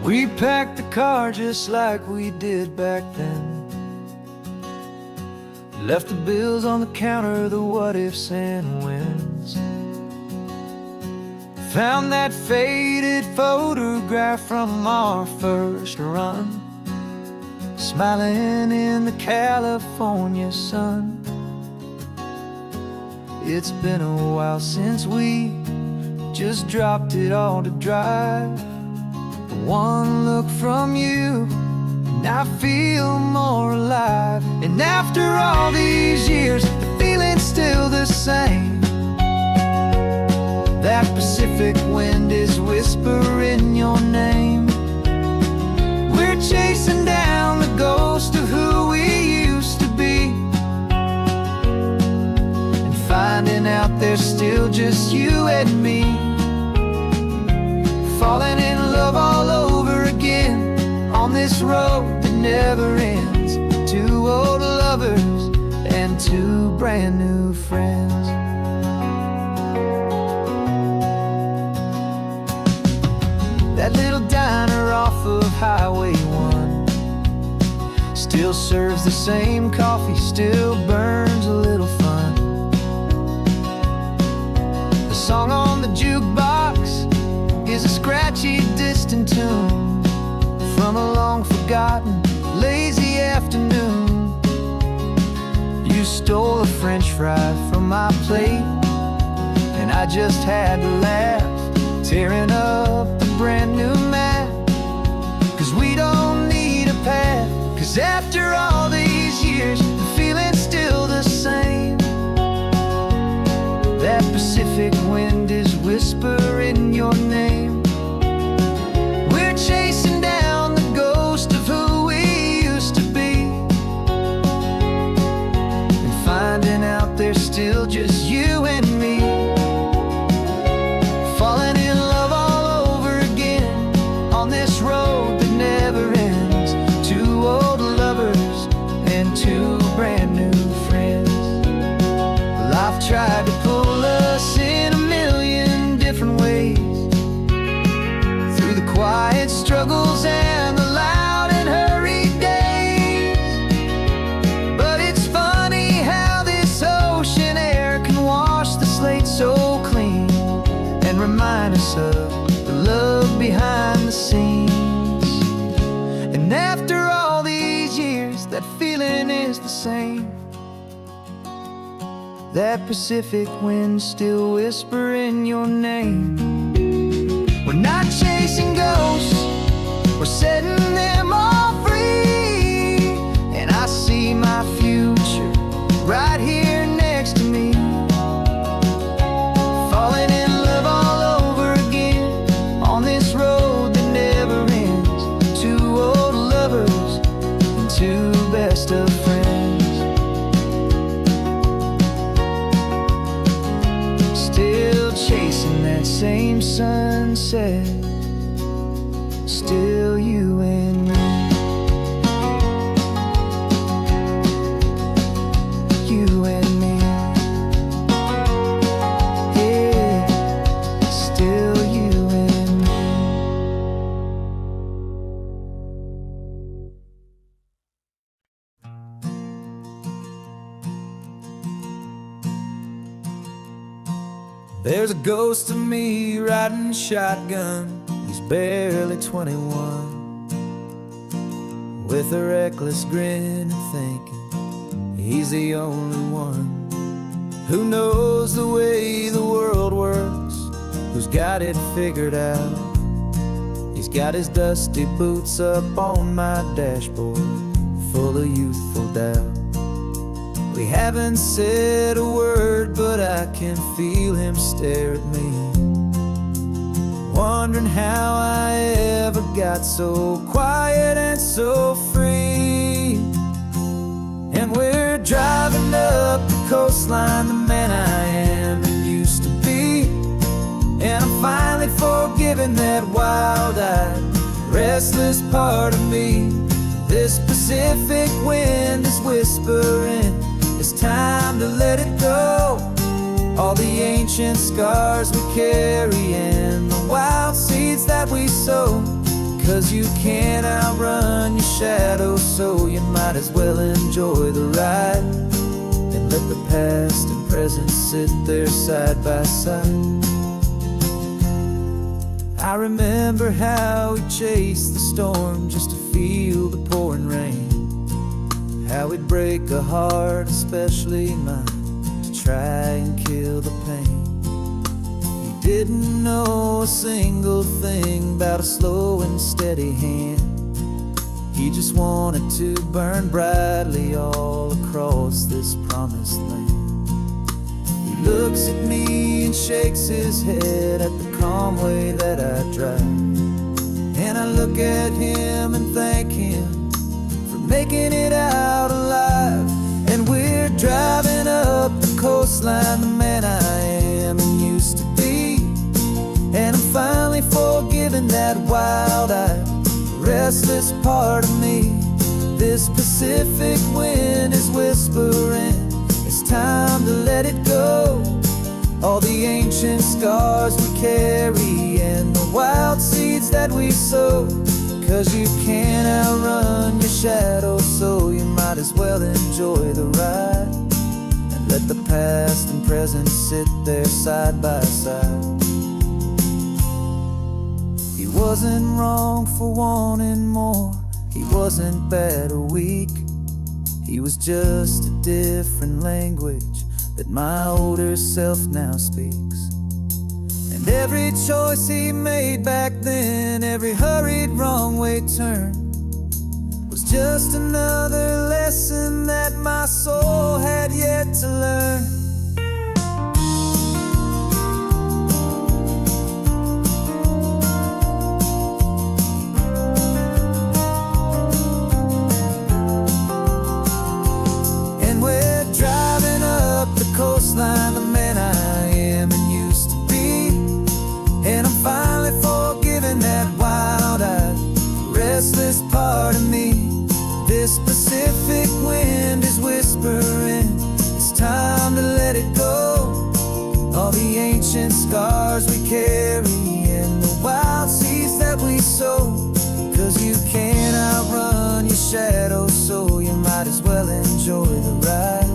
We packed the car just like we did back then. Left the bills on the counter, the what ifs and whens. Found that faded photograph from our first run, smiling in the California sun. It's been a while since we just dropped it all to drive. One look from you and I feel more alive. And after all these years, the feeling's still the same. That Pacific wind is whispering your name. We're chasing down the ghost of who we used to be, and finding out there's still just you and me. Falling in love all over again on this road that never ends. Two old lovers and two brand new friends. That little diner off of Highway 1 still serves the same coffee, still burns a little fun. The song on the jukebox is a scratchy, distant tune from a long-forgotten, lazy afternoon. You stole a French fry from my plate, and I just had to laugh, tearing up a brand new map. Cause we don't need a path, cause after all these years, the feeling's still the same. That Pacific wind is whispering your name. We're chasing down the ghost of who we used to be, and finding out there's still just you and me. Falling in love all over again on this road that never ends. Two old lovers and two brand new friends. Life tried to pull us in a million different ways, through the quiet struggles and the loud and hurried days. But it's funny how this ocean air can wash the slate so clean, and remind us of the love behind the scenes. And after all these years, that feeling is the same. That Pacific wind still whispering your name. We're not chasing ghosts, we're setting them all free. And I see my future right here next to me. Falling in love all over again on this road that never ends. Two old lovers and two best of friends. Still chasing that same sunset, still you and me. You and me. Yeah, still you and me. There's a ghost of me riding shotgun. He's barely 21, with a reckless grin and thinking he's the only one who knows the way the world works, who's got it figured out. He's got his dusty boots up on my dashboard, full of youthful doubt. We haven't said a word, but I can feel him stare at me, wondering how I ever got so quiet and so free. And we're driving up the coastline, the man I am and used to be. And I'm finally forgiving that wild-eyed, restless part of me. This Pacific wind is whispering, it's time to let it go. All the ancient scars we carry and the wild seeds that we sow. 'Cause you can't outrun your shadow, so you might as well enjoy the ride and let the past and present sit there side by side. I remember how we chased the storm just to feel the pouring rain, how we'd break a heart, especially mine, to try and kill the pain. He didn't know a single thing about a slow and steady hand. He just wanted to burn brightly all across this promised land. He looks at me and shakes his head at the calm way that I drive, and I look at him and thank him for making it out alive. And we're driving up the coastline, the man I am and used to be, and I'm finally forgiving that wild-eyed, restless part of me. This Pacific wind is whispering, it's time to let it go. All the ancient scars we carry and the wild seeds that we sow. 'Cause you can't outrun your shadow, so you might as well enjoy the ride and let the past and present sit there side by side. He wasn't wrong for wanting more, he wasn't bad or weak. He was just a different language that my older self now speaks. And every choice he made back then, every hurried wrong way turn, was just another lesson that my soul had yet to learn. Coastline, the man I am and used to be, and I'm finally forgiving that wild-eyed, restless part of me. This Pacific wind is whispering, it's time to let it go. All the ancient scars we carry and the wild seeds that we sow. 'Cause you can't outrun your shadow, so you might as well enjoy the ride.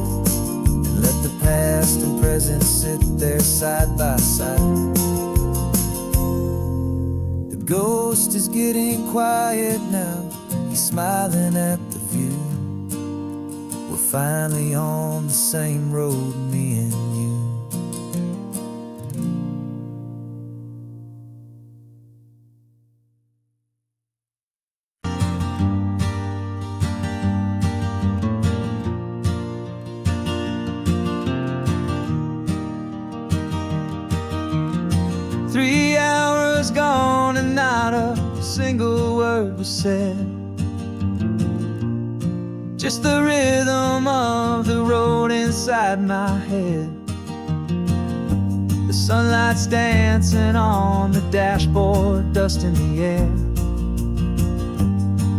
Let the past and present sit there side by side. The ghost is getting quiet now, he's smiling at the view. We're finally on the same road, me and you. 3 hours gone and not a single word was said. Just the rhythm of the road inside my head. The sunlight's dancing on the dashboard, dust in the air.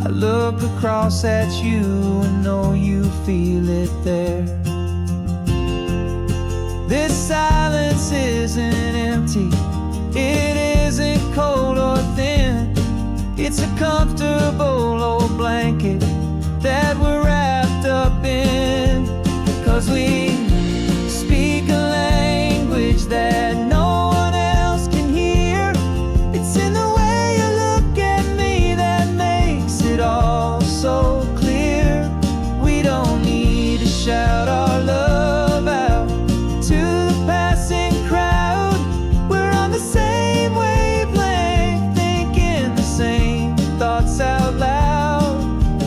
I look across at you and know you feel it there. This silence isn't empty, it isn't cold or thin. It's a comfortable old blanket that we're wrapped up in. 'Cause we speak a language that no one else can hear. It's in the way you look at me that makes it all so clear. We don't need to shout our love out to the passing crowd. We're on the same wavelength, thinking the same thoughts out loud.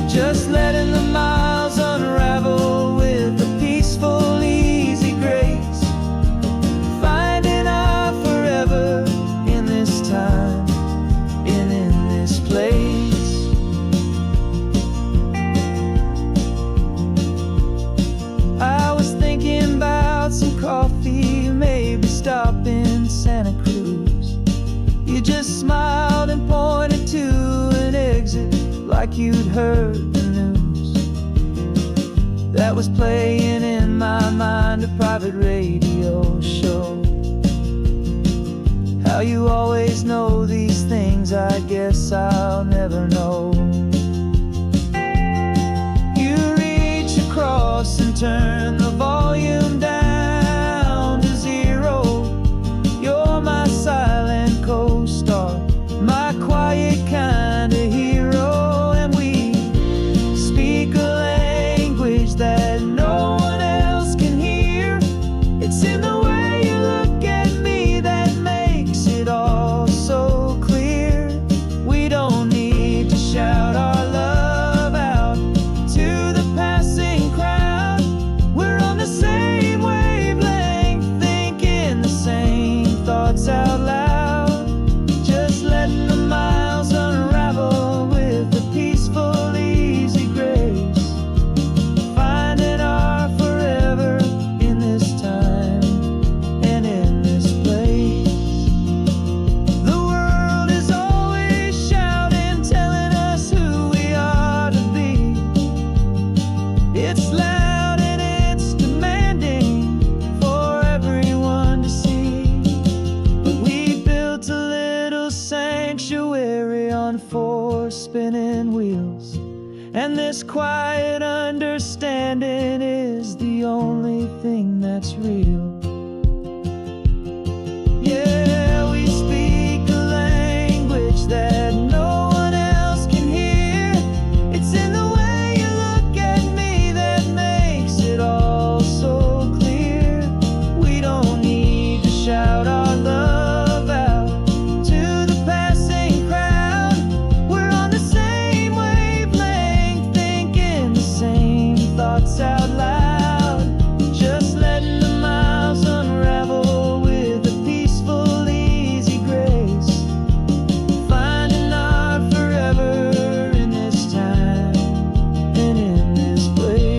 Just letting the miles unravel with a peaceful, easy grace. Finding our forever in this time and in this place. I was thinking about some coffee, maybe stop in Santa Cruz. You just smiled and pointed to an exit like you'd heard the news. That was playing in my mind, a private radio show. How you always know these things, I guess I'll never know. You reach across and turn the volume down to zero. You're my silent co-star, my quiet kind of hero. And we speak a language that no one else can hear. It's in the way you look at me that makes it all so clear. We don't need to shout our love out to the passing crowd. We're on the same wavelength, thinking the same thoughts out loud. Just letting the miles unravel with a peaceful, easy grace. Finding our forever in this time and in this place. The world is always shouting, telling us who we are to be. It's loud and it's demanding for everyone to see. But we built a little sanctuary on 4 spinning wheels, and this quiet understanding is the only thing that's real. Yeah, we speak a language that no one else can hear. It's in the way you look at me that makes it all so clear. We don't need to shout our love out to the passing crowd. We're on the same wavelength, thinking the same thoughts out loud. Just letting the miles unravel with a peaceful, easy grace. Finding our forever in this time and in this place.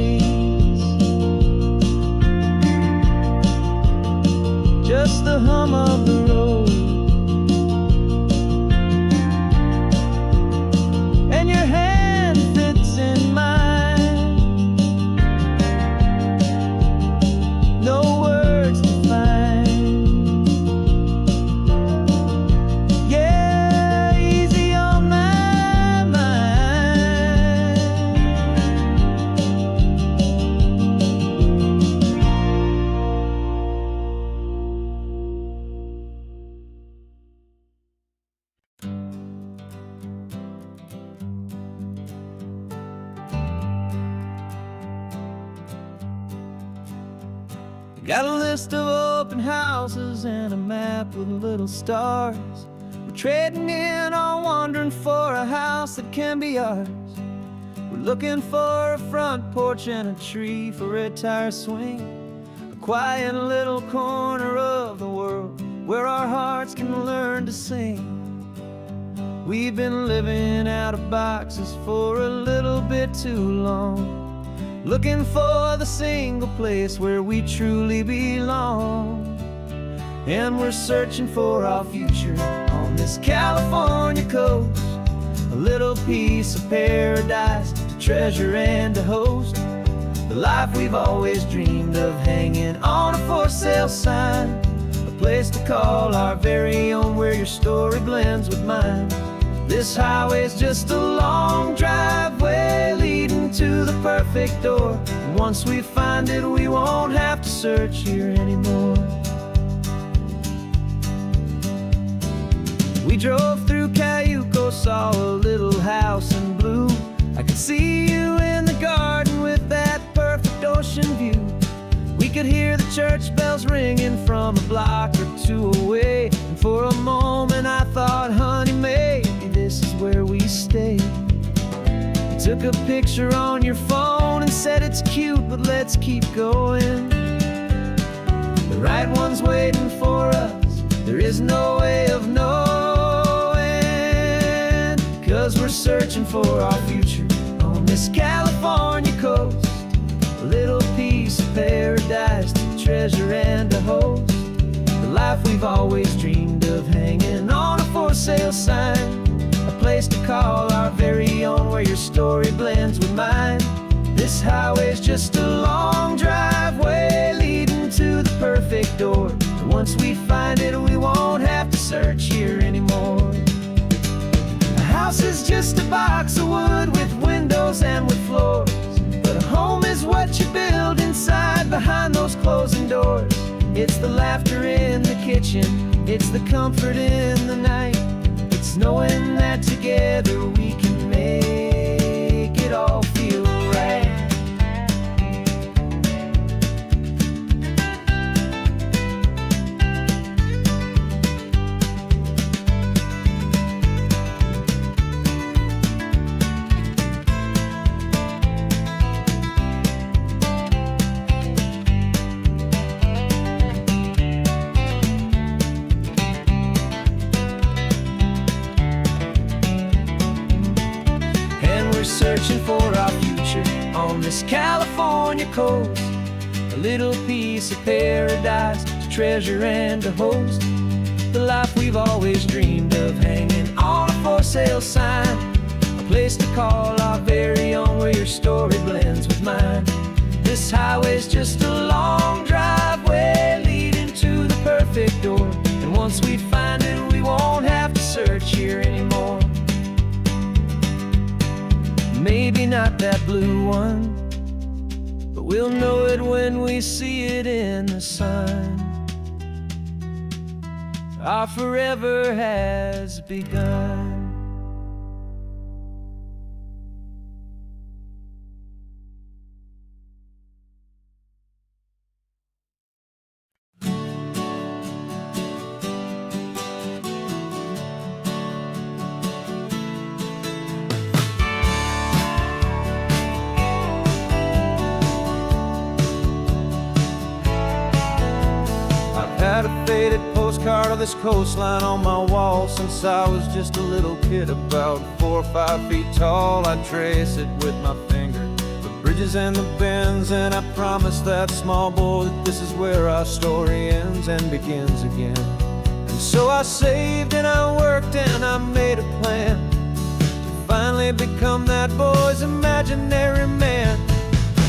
Just the hum of the road and your hand fits in mine. No words to find. Yeah, easy on my mind. Got a list of open houses and a map with little stars. We're trading in or wandering for a house that can be ours. We're looking for a front porch and a tree for a tire swing. A quiet little corner of the world where our hearts can learn to sing. We've been living out of boxes for a little bit too long, looking for the single place where we truly belong. And we're searching for our future on this California coast, a little piece of paradise to treasure and to host. The life we've always dreamed of, hanging on a for sale sign, a place to call our very own, where your story blends with mine. This highway's just a long driveway leading to the perfect door. And once we find it, we won't have to search here anymore. We drove through Cayuco, saw a little house in blue. I could see you in the garden with that perfect ocean view. We could hear the church bells ringing from a block or two away. And for a moment I thought, honey, maybe this is where we stay. You took a picture on your phone and said it's cute, but let's keep going. The right one's waiting for us, there is no way of knowing. 'Cause we're searching for our future on this California coast, a little piece of paradise to treasure and to host. The life we've always dreamed of, hanging on a for sale sign, a place to call our very own, where your story blends with mine. This highway's just a long driveway leading to the perfect door. And once we find it, we won't have to search here anymore. A house is just a box of wood with windows and with floors, but a home is what you build inside behind those closing doors. It's the laughter in the kitchen, it's the comfort in the night, it's knowing that together we can make it all feel right. Searching for our future on this California coast, a little piece of paradise to treasure and to host, the life we've always dreamed of, hanging on a for sale sign, a place to call our very own, where your story blends with mine. This highway's just a long driveway leading to the perfect door, and once we find it, we won't have to search here anymore. Maybe not that blue one, but we'll know it when we see it in the sun. Our forever has begun. Had a faded postcard of this coastline on my wall since I was just a little kid, about 4 or 5 feet tall. I trace it with my finger, the bridges and the bends, and I promised that small boy that this is where our story ends and begins again. And so I saved and I worked and I made a plan to finally become that boy's imaginary man.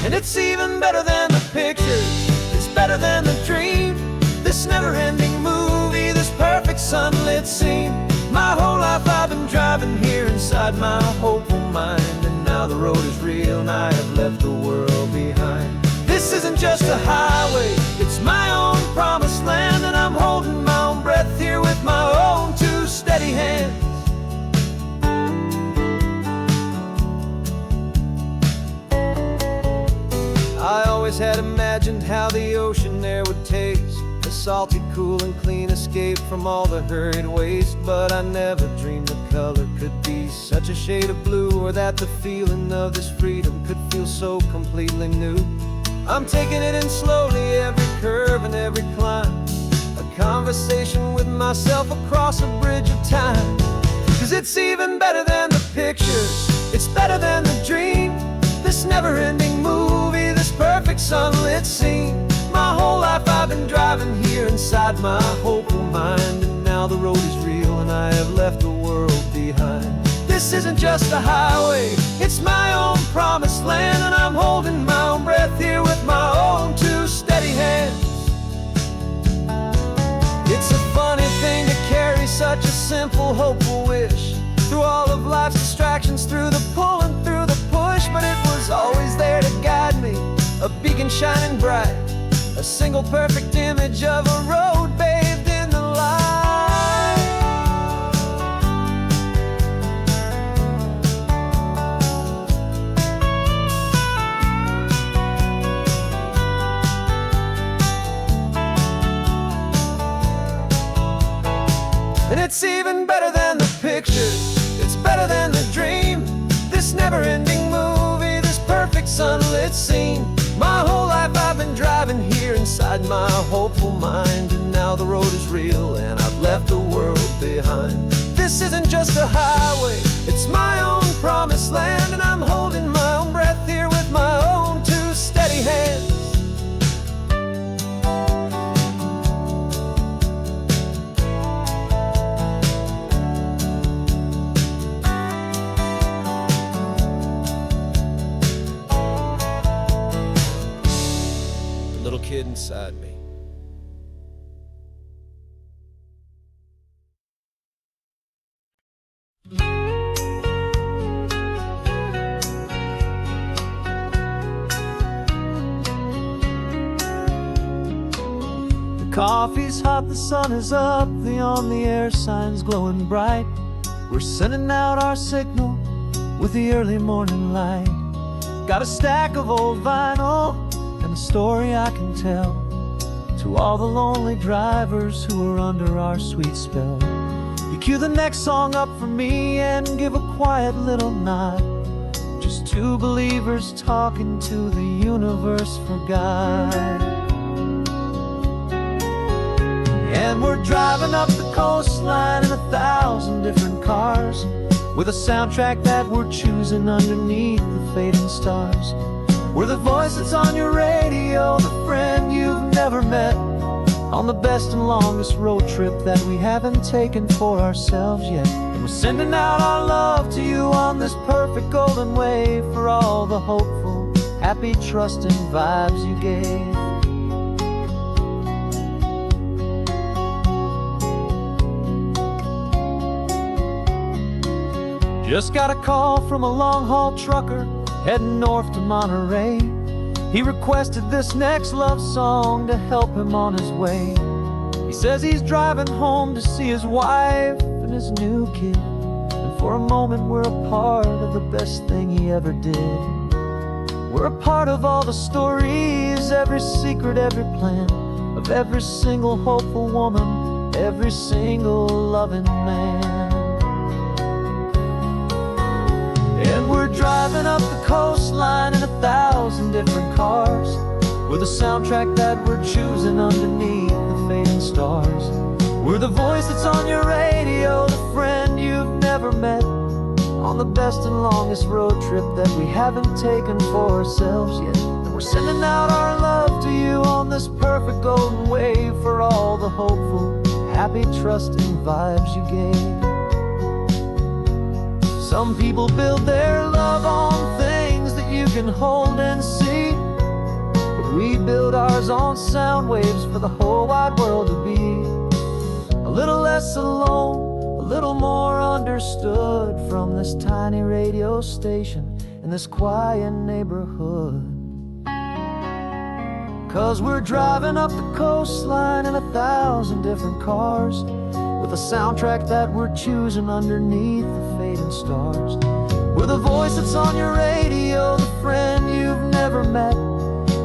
And it's even better than the pictures, it's better than the dream, this never-ending movie, this perfect sunlit scene. My whole life I've been driving here inside my hopeful mind, and now the road is real and I have left the world behind. This isn't just a highway, it's my own promised land, and I'm holding my own breath here with my own 2 steady hands. I always had imagined how the ocean there would taste, a salty, cool and clean escape from all the hurried waste. But I never dreamed the color could be such a shade of blue, or that the feeling of this freedom could feel so completely new. I'm taking it in slowly, every curve and every climb, a conversation with myself across a bridge of time. 'Cause it's even better than the pictures, it's better than the dream, this never-ending movie, this perfect sunlit scene. My whole life I've been driving here inside my hopeful mind, and now the road is real and I have left the world behind. This isn't just a highway, it's my own promised land, and I'm holding my own breath here with my own 2 steady hands. It's a funny thing to carry such a simple, hopeful wish through all of life's distractions, through the pull and through the push, but it was always there to guide me, a beacon shining bright, a single perfect image of a road bathed in the light. And it's even better than the pictures, it's better than the dream, this never-ending movie, this perfect sunlit scene. My whole life I've been driving here inside my hopeful mind, and now the road is real and I've left the world behind. This isn't just a highway, it's my own promised land, and I'm holding my own breath here with my own 2 steady hands. Kid inside me Coffee's hot, the sun is up, the on-the-air sign's glowing bright. We're sending out our signal with the early morning light. Got a stack of old vinyl and a story I can tell to all the lonely drivers who are under our sweet spell. You cue the next song up for me and give a quiet little nod. Just two believers talking to the universe for God. And we're driving up the coastline in 1,000 different cars, with a soundtrack that we're choosing underneath the fading stars. We're the voice that's on your radio, the friend you've never met, on the best and longest road trip that we haven't taken for ourselves yet. And we're sending out our love to you on this perfect golden wave, for all the hopeful, happy, trusting vibes you gave. Just got a call from a long-haul trucker heading north to Monterey. He requested this next love song to help him on his way. He says he's driving home to see his wife and his new kid, and for a moment we're a part of the best thing he ever did. We're a part of all the stories, every secret, every plan, of every single hopeful woman, every single loving man. And we're driving up the coastline in 1,000 different cars, with a soundtrack that we're choosing underneath the fading stars. We're the voice that's on your radio, the friend you've never met, on the best and longest road trip that we haven't taken for ourselves yet. And we're sending out our love to you on this perfect golden wave, for all the hopeful, happy, trusting vibes you gave. Some people build their love on things that you can hold and see, but we build ours on sound waves for the whole wide world to be a little less alone, a little more understood, from this tiny radio station in this quiet neighborhood. 'Cause we're driving up the coastline in 1,000 different cars, with a soundtrack that we're choosing underneath the fading stars. We're the voice that's on your radio, the friend you've never met,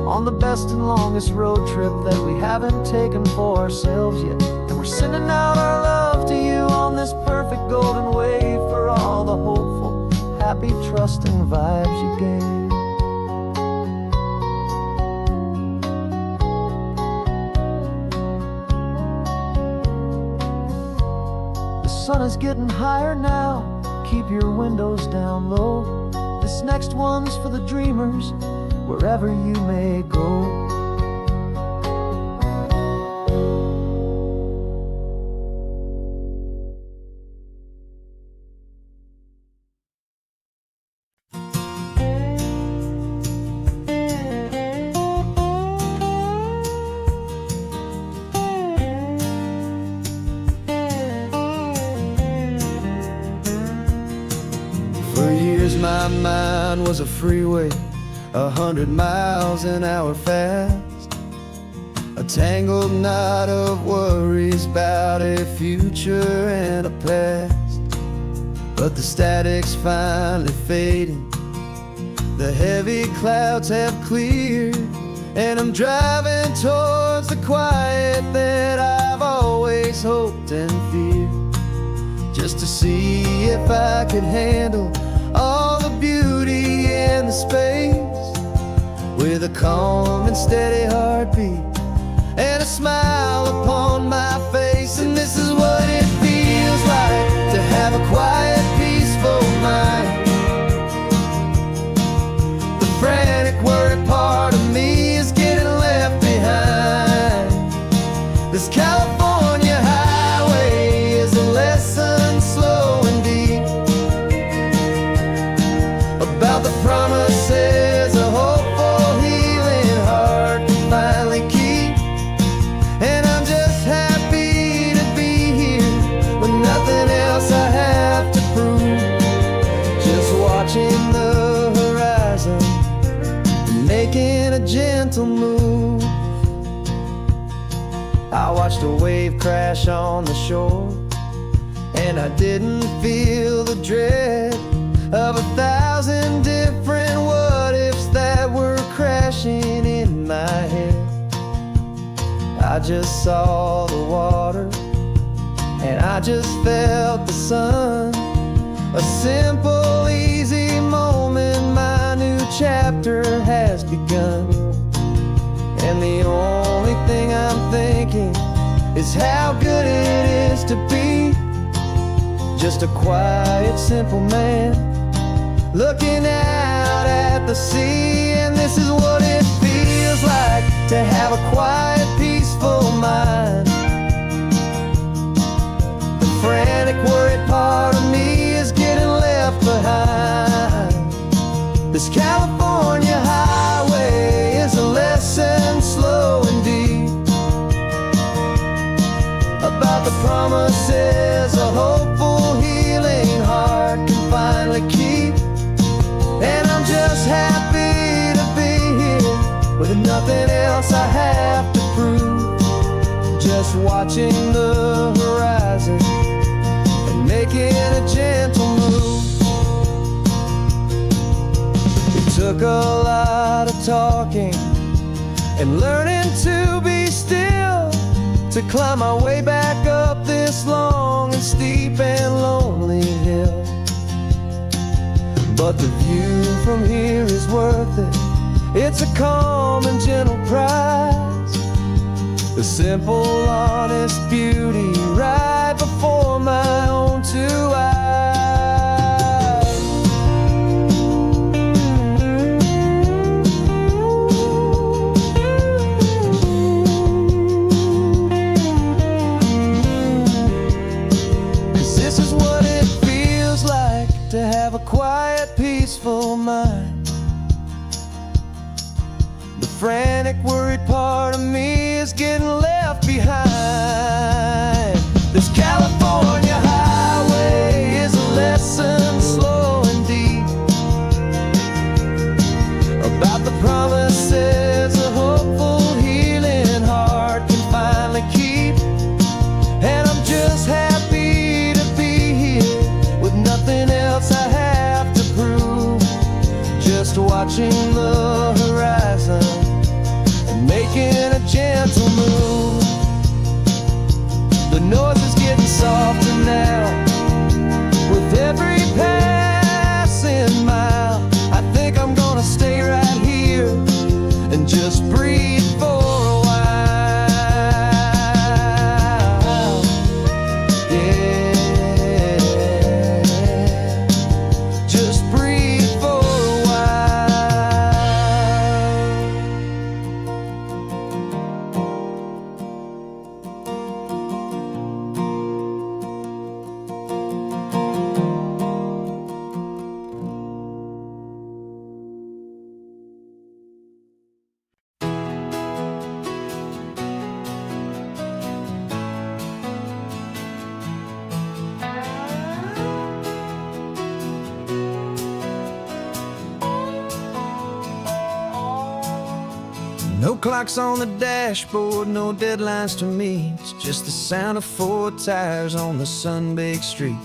on the best and longest road trip that we haven't taken for ourselves yet. And we're sending out our love to you on this perfect golden wave, for all the hopeful, happy, trusting vibes you gave. The sun is getting higher now, keep your windows down low. This next one's for the dreamers, wherever you may go. For years my mind was a freeway, 100 miles an hour fast, a tangled knot of worries about a future and a past. But the static's finally fading, the heavy clouds have cleared, and I'm driving towards the quiet that I've always hoped and feared, just to see if I could handle all the beauty and the space, with a calm and steady heartbeat and a smile upon my face. And this is what it feels like to have a quiet, peaceful mind. The frantic, worried part of me is getting left behind. This California highway is a lesson slow and deep about the promises a hopeful, healing heart can finally keep. And I'm just happy to be here with nothing else I have to prove, just watching the horizon and making a gentle move. I watched a wave crash on the shore, and I didn't feel the dread of 1,000 different what-ifs that were crashing in my head. I just saw the water, and I just felt the sun. A simple, easy moment, my new chapter has begun. And the only thing I'm thinking is how good it is to be just a quiet, simple man looking out at the sea. And this is what it feels like to have a quiet, peaceful mind. The frantic, worried part of me is getting left behind. This California highway is a lesson, slow and deep, about the promises a hopeful, healing heart can finally keep. And I'm just happy to be here with nothing else I have to prove, just watching the horizon and making a gentle move. It took a lot of talking and learning to be still to climb my way back up this long and steep and lonely hill. But the view from here is worth it. It's a calm and gentle prize, the simple, honest beauty right before my own two eyes. 'Cause this is what it feels like to have a quiet, peaceful mind. The frantic, worried part of me is getting left behind. This California highway is a lesson, slow and deep, about the promises a hopeful, healing heart can finally keep. And I'm just happy to be here with nothing else I have to prove, just watching the horizon and making a gentle move. The noise is getting softer now with every passing mile. I think I'm gonna stay right here and just breathe for a while. Yeah, just breathe for a while. No clocks on the dashboard, no deadlines to meet. It's just the sound of 4 tires on the sun-baked street.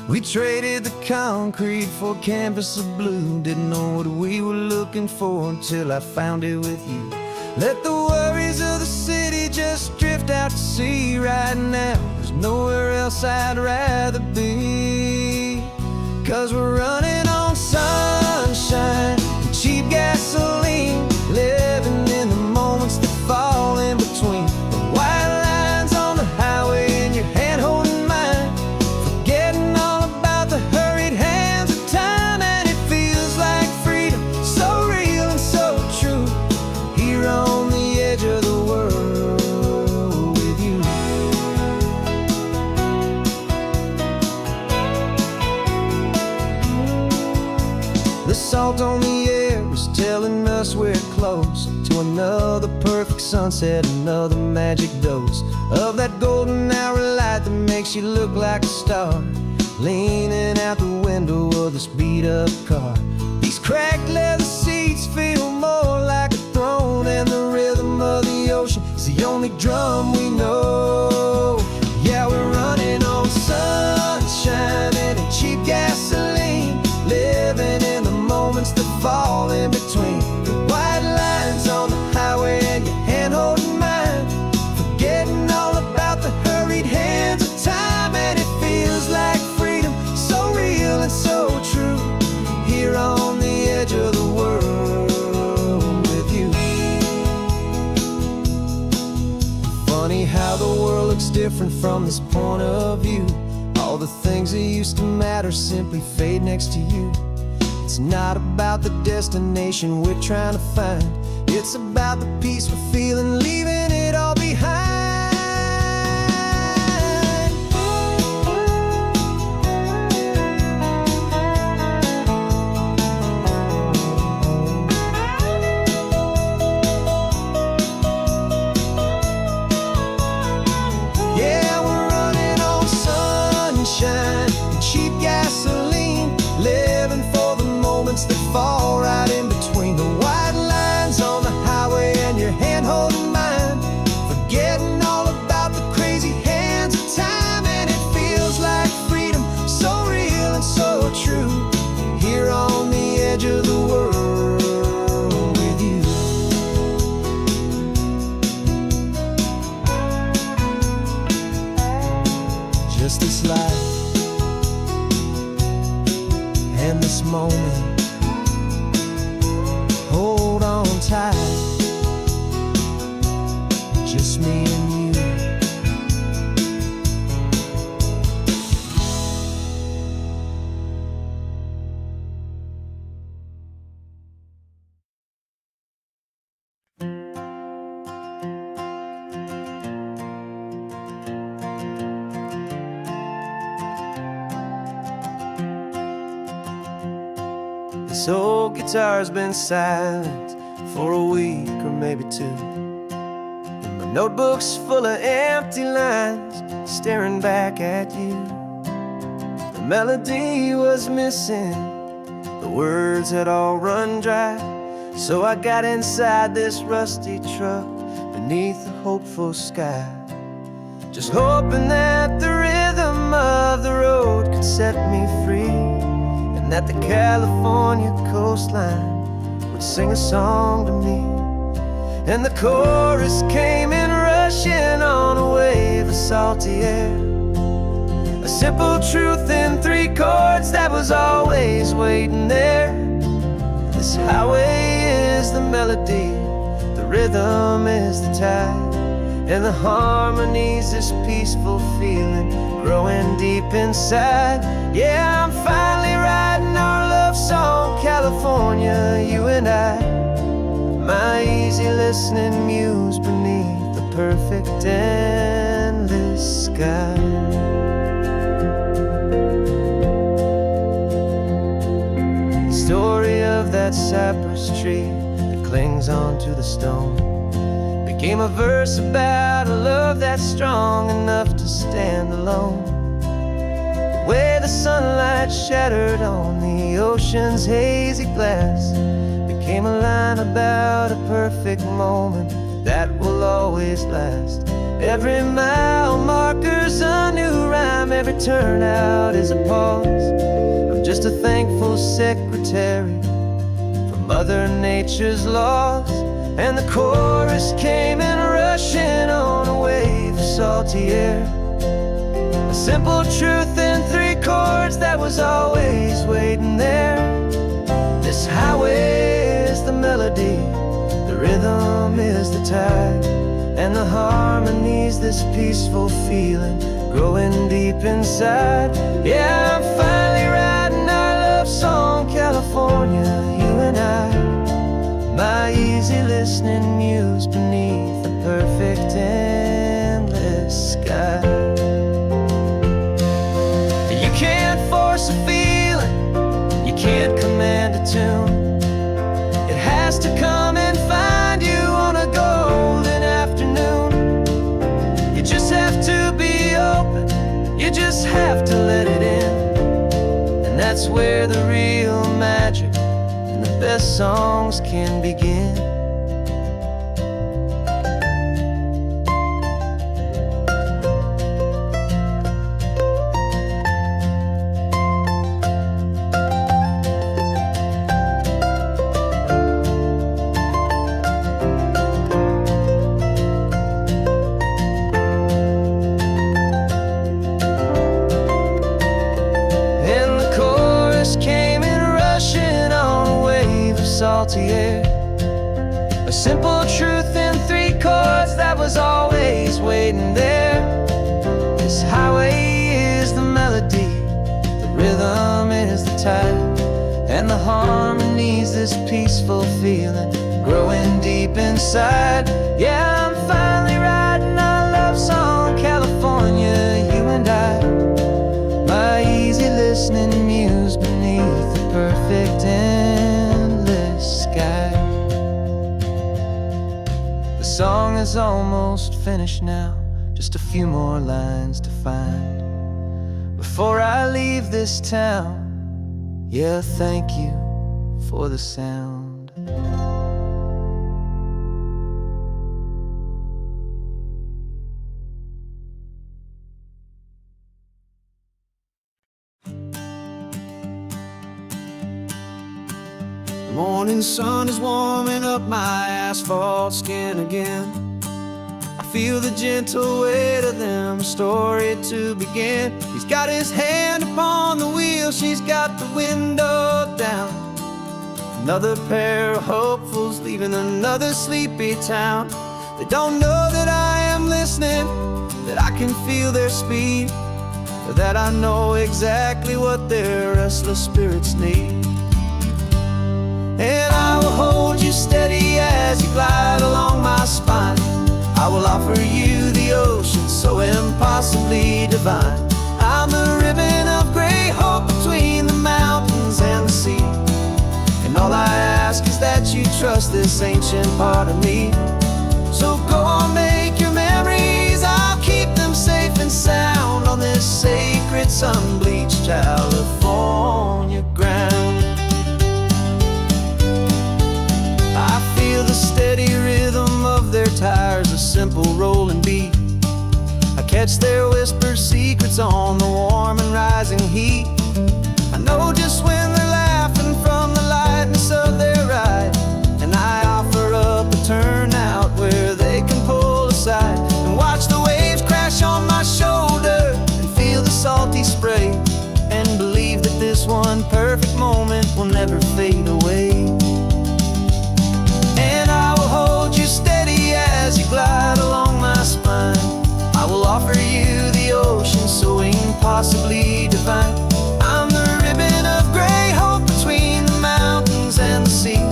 We traded the concrete for a canvas of blue. Didn't know what we were looking for until I found it with you. Let the worries of the city just drift out to sea right now. There's nowhere else I'd rather be, 'cause we're running on sunshine and cheap gasoline, living in the moments that fall in between the white lines on the highway and your hand holding mine, forgetting all about the hurried hands of time. And it feels like freedom, so real and so true, here on the edge of the world with you. The salt on the air is telling us we're close to another perfect sunset, another magic dose of that golden hour light that makes you look like a star, leaning out the window of this beat-up car. These cracked leather seats feel more like a throne, and the rhythm of the ocean is the only drum we know. looks different from this point of view. All the things that used to matter simply fade next to you. It's not about the destination we're trying to find. It's about the peace we're feeling, leaving it all behind. Yeah, we're running on sunshine and cheap gasoline, living for the moments that fall right in between the white lines on the highway and your hand holding mine, forgetting all about the crazy hands of time. And it feels like freedom, so real and so true, here on the edge of the world with you. Just this life and this moment, hold on tight, just me and you. This old guitar's been silent for a week or maybe two, and my notebook's full of empty lines staring back at you. The melody was missing, the words had all run dry, so I got inside this rusty truck beneath a hopeful sky, just hoping that the rhythm of the road could set me free, that the California coastline would sing a song to me. And the chorus came in rushing on a wave of salty air, a simple truth in 3 chords that was always waiting there. This highway is the melody, the rhythm is the tide, and the harmony's this peaceful feeling growing deep inside. Yeah, I'm finally writing our love song, California, you and I, my easy listening muse beneath the perfect endless sky. The story of that cypress tree that clings onto the stone became a verse about a love that's strong enough to stand alone. The way the sunlight shattered on the ocean's hazy glass became a line about a perfect moment that will always last. Every mile marker's a new rhyme, every turnout is a pause. I'm just a thankful secretary for Mother Nature's laws. And the chorus came in rushing on a wave of salty air, a simple truth in 3 chords that was always waiting there. This highway is the melody, the rhythm is the tide, and the harmony's this peaceful feeling growing deep inside. Yeah, I'm finally writing our love song, California, you and I, my easy listening muse beneath the perfect endless sky. You can't force a feeling, you can't command a tune. It has to come and find you on a golden afternoon. You just have to be open, you just have to let it in, and that's where the real magic and the best songs can begin. Salty air, a simple truth in 3 chords that was always waiting there. rhythm is the tide, and the harmony's this peaceful feeling growing deep inside. Yeah, I'm finally writing our love song, California, you and I. My easy listening muse beneath the perfect endless sky. The song is almost finished now, just a few more lines to find before I leave this town. Yeah, thank you for the sound. The morning sun is warming up my asphalt skin again. I feel the gentle weight of them, story to begin. He's got his hand upon the wheel, she's got the window down. Another pair of hopefuls leaving another sleepy town. They don't know that I am listening, that I can feel their speed, or that I know exactly what their restless spirits need. And I will hold you steady as you glide along my spine. I will offer you the ocean so impossibly divine. I'm the ribbon of gray hope between the mountains and the sea. And all I ask is that you trust this ancient part of me. So go on, make your memories, I'll keep them safe and sound on this sacred sun-bleached California ground. I feel the steady rhythm of their tires, a simple rolling beat. I catch their whispered secrets on the warm and rising heat. I know just when they're laughing from the lightness of their ride, and I offer up a turnout where they can pull aside and watch the waves crash on my shoulder and feel the salty spray, and believe that this one perfect moment will never fade away. And I will hold you steady as you glide along my spine. I will offer you the ocean so impossibly divine. I'm the ribbon of gray hope between the mountains and the sea.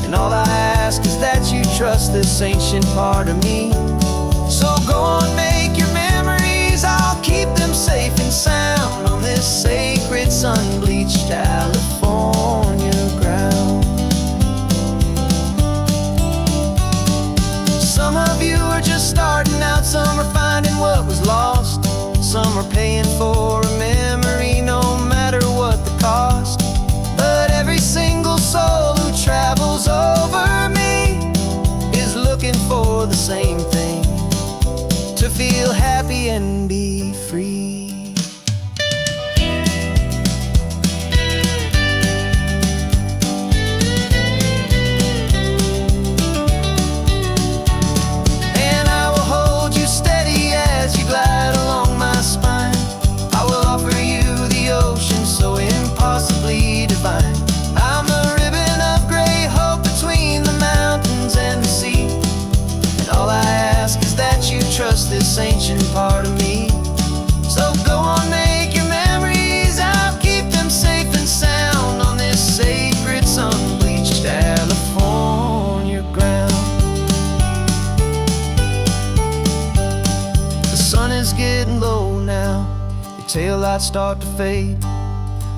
And all I ask is that you trust this ancient part of me. So go on, make your memories, I'll keep them safe and sound on this sacred sun-bleached California ground. Some of you are just starting out, some are finding what was lost, some are paying for a memory no matter what the cost. But every single soul who travels over me is looking for the same thing, to feel happy and be free. Glide along my spine. I will offer you the ocean so impossibly divine. I'm the ribbon of gray hope between the mountains and the sea. And all I ask is that you trust this ancient part of me. So go on, make your memories, I'll keep them safe and sound on this sacred sun-bleached California ground. Sun is getting low now, your taillights start to fade.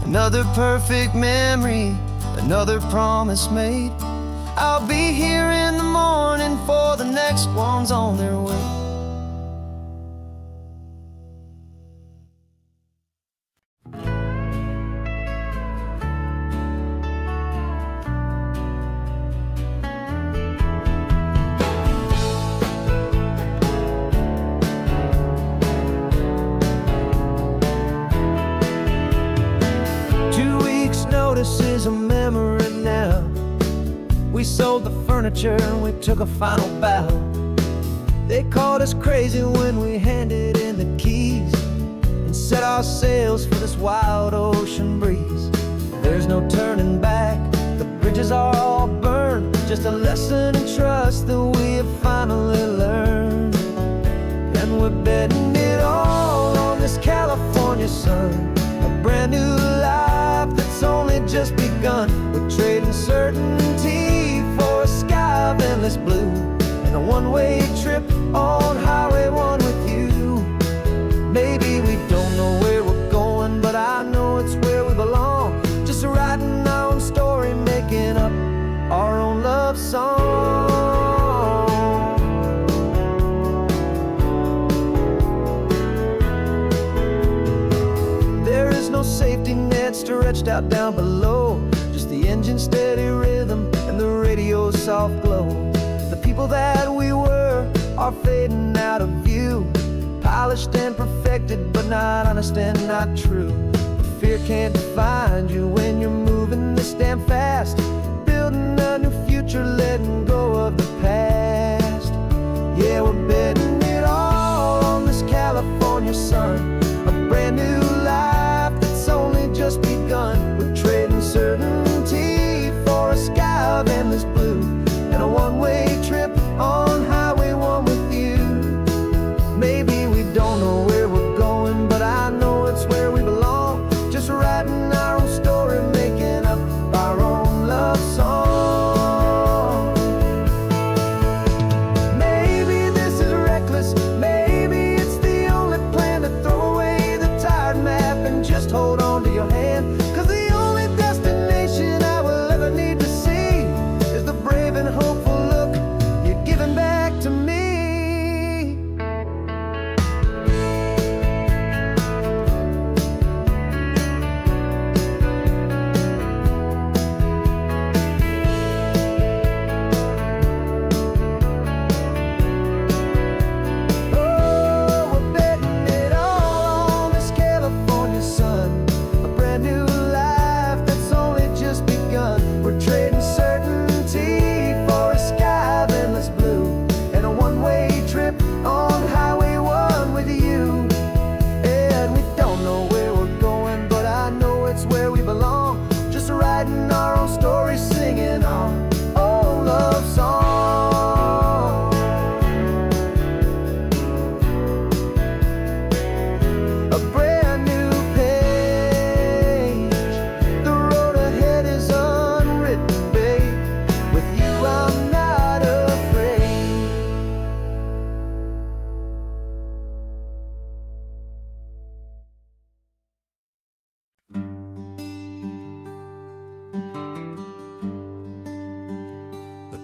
Another perfect memory, another promise made. I'll be here in the morning for the next ones on their way. This is a memory now. We sold the furniture and we took a final bow. They called us crazy when we handed in the keys and set our sails for this wild ocean breeze. There's no turning back, the bridges are all burned. Just a lesson in trust that we have finally learned. And we're betting it all on this California sun, a brand new endless blue, and a one-way trip on Highway 1 with you. Maybe we don't know where we're going, but I know it's where we belong. Just writing our own story, making up our own love song. There is no safety net stretched out down below, just the engine's steady rhythm and the radio's soft glow. The people that we were are fading out of view, polished and perfected, but not honest and not true. Fear can't define you when you're moving this damn fast, building a new future, letting go of the past. Yeah, we're betting it all on this California sun, a brand new life that's only just begun. We're trading certainty for a sky of endless blue, and a one-way trip on Highway 1 with you. Maybe we don't know where we're going, but I know it's where we belong. Just writing our own story, making up our own love song. Maybe this is reckless, maybe it's the only plan to throw away the tired map and just hold on to your hand. 'Cause the only destination I will ever need to see is the brave and hopeful look you're giving back to me.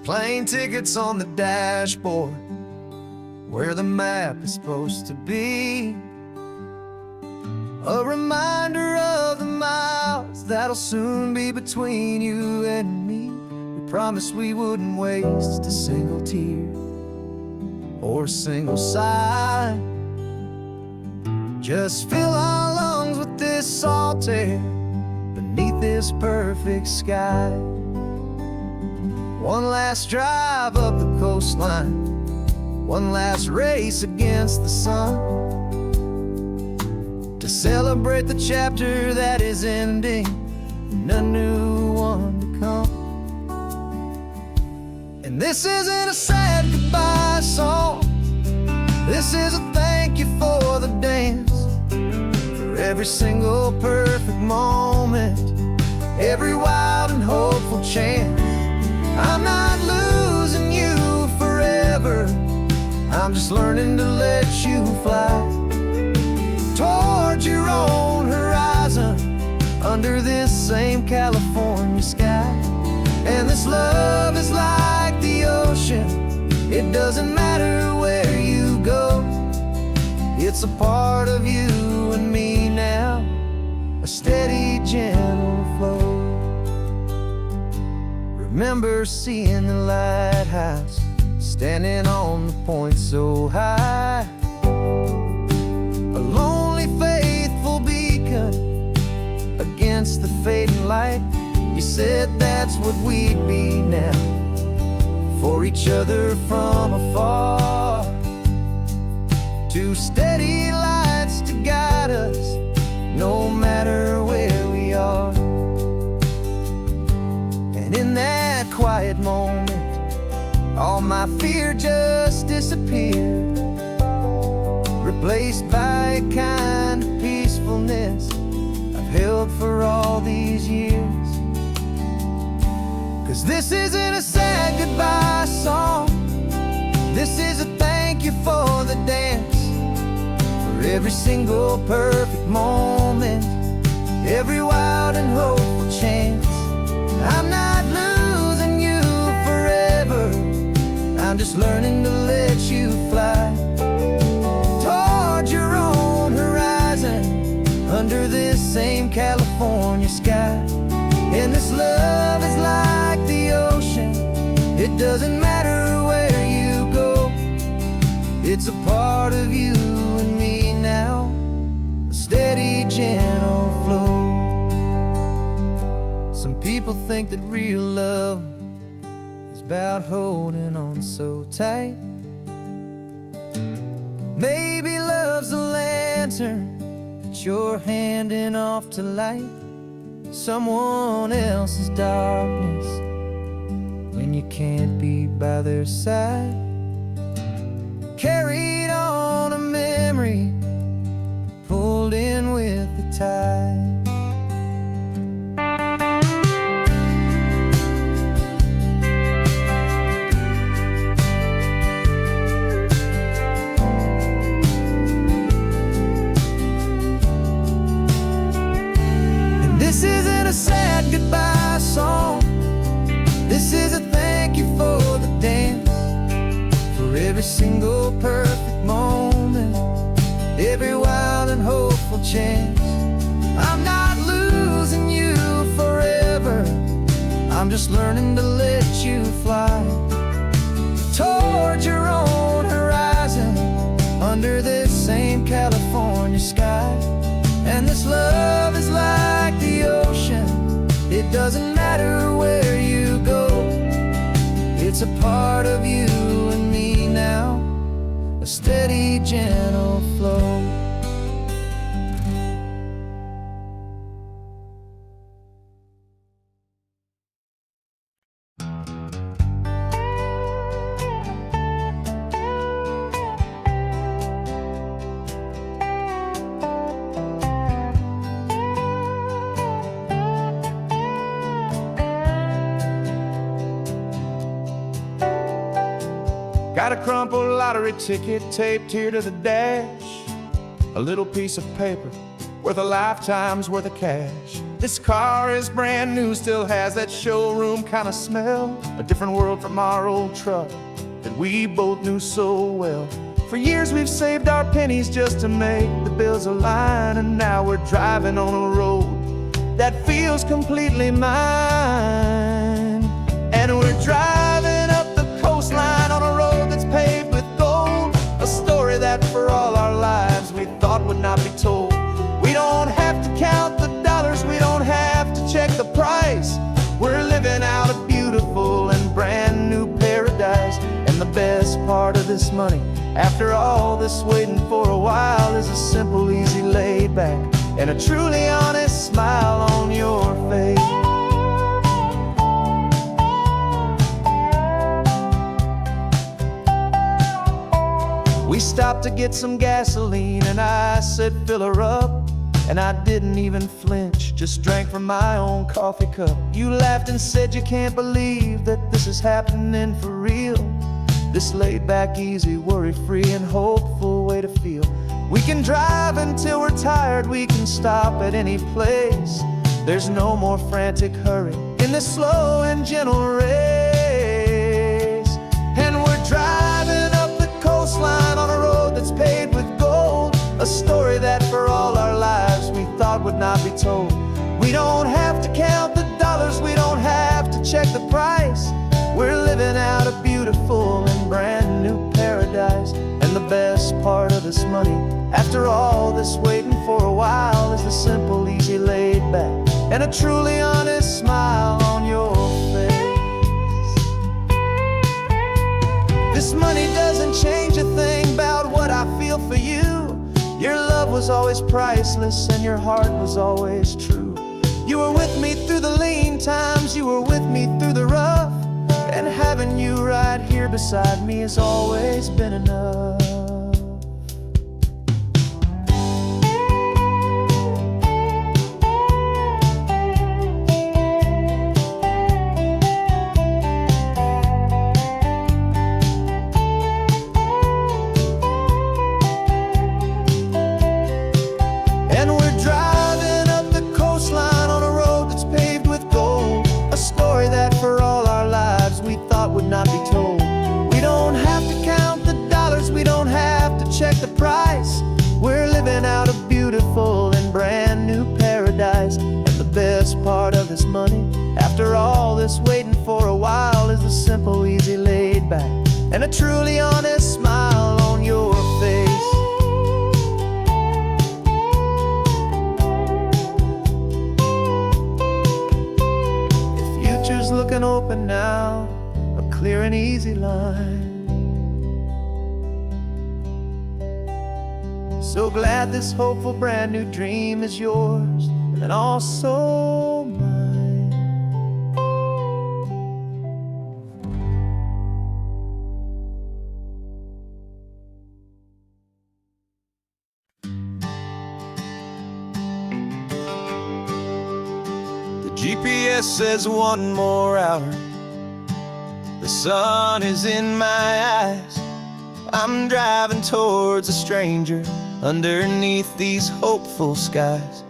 Plane tickets on the dashboard, where the map is supposed to be. A reminder of the miles that'll soon be between you and me. We promised we wouldn't waste a single tear or a single sigh. Just fill our lungs with this salt air beneath this perfect sky. One last drive up the coastline, one last race against the sun, to celebrate the chapter that is ending and a new one to come. And this isn't a sad goodbye song, this is a thank you for the dance, for every single perfect moment, every wild and hopeful chance. I'm not losing you forever, I'm just learning to let you fly towards your own horizon, under this same California sky. And this love is like the ocean, it doesn't matter where you go, it's a part of you and me now, a steady, gentle flow. Remember seeing the lighthouse, standing on the point so high, a lonely, faithful beacon against the fading light. You said that's what we'd be now, for each other from afar. Two steady lights to guide us, no matter where we are. And in that quiet moment, all my fear just disappeared, replaced by a kind of peacefulness I've held for all these years. 'Cause this isn't a sad goodbye song. This is a thank you for the dance, for every single perfect moment, every wild and hopeful chance. I'm not losing you forever, I'm just learning to let you fly toward your own horizon, under this same California sky. And this love is like the ocean, it doesn't matter where you go, it's a part of you and me now, a steady, gentle flow. Some people think that real love is about holding on so tight. Maybe love's a lantern that you're handing off to light someone else's darkness when you can't be by their side. Carried on a memory, pulled in with the tide. This isn't a sad goodbye song. This is a thank you for the dance, for every single perfect moment, every wild and hopeful chance. I'm not losing you forever, I'm just learning to let you fly toward your own horizon, under this same California sky. And this love is like the ocean, it doesn't matter where you go, it's a part of you and me now, a steady, gentle flow. Got a crumpled lottery ticket taped here to the dash, a little piece of paper worth a lifetime's worth of cash. This car is brand new, still has that showroom kind of smell, a different world from our old truck that we both knew so well. For years we've saved our pennies just to make the bills align, and now we're driving on a road that feels completely mine. And we're driving up the coastline on a road that's paved with gold, a story that for all our lives we thought would not be told. We don't have to count the dollars, we don't have to check the price. We're living out a beautiful and brand new paradise. And the best part of this money, after all this waiting for a while, is a simple, easy, laid back, and a truly honest smile on your face. We stopped to get some gasoline and I said fill her up, and I didn't even flinch, just drank from my own coffee cup. You laughed and said you can't believe that this is happening for real, this laid back, easy, worry-free and hopeful way to feel. We can drive until we're tired, we can stop at any place. There's no more frantic hurry in this slow and gentle race. And we're driving up the coastline on a road that's paved with gold, a story that for all our lives we thought would not be told. We don't have to count the dollars, we don't have to check the price. We're living out a beautiful and brand new paradise. And the best part of this money, after all this waiting for a while, is the simple, easy, laid back, and a truly honest smile on your face. This money doesn't change a thing about what I feel for you. Your love was always priceless and your heart was always true. You were with me through the lean times, you were with me through the rough, and having you right here beside me has always been enough. simple, easy, laid back, and a truly honest smile on your face. The future's looking open now, a clear and easy line. So glad this hopeful brand new dream is yours and also mine. The GPS says one more hour. The sun is in my eyes. I'm driving towards a stranger underneath these hopeful skies.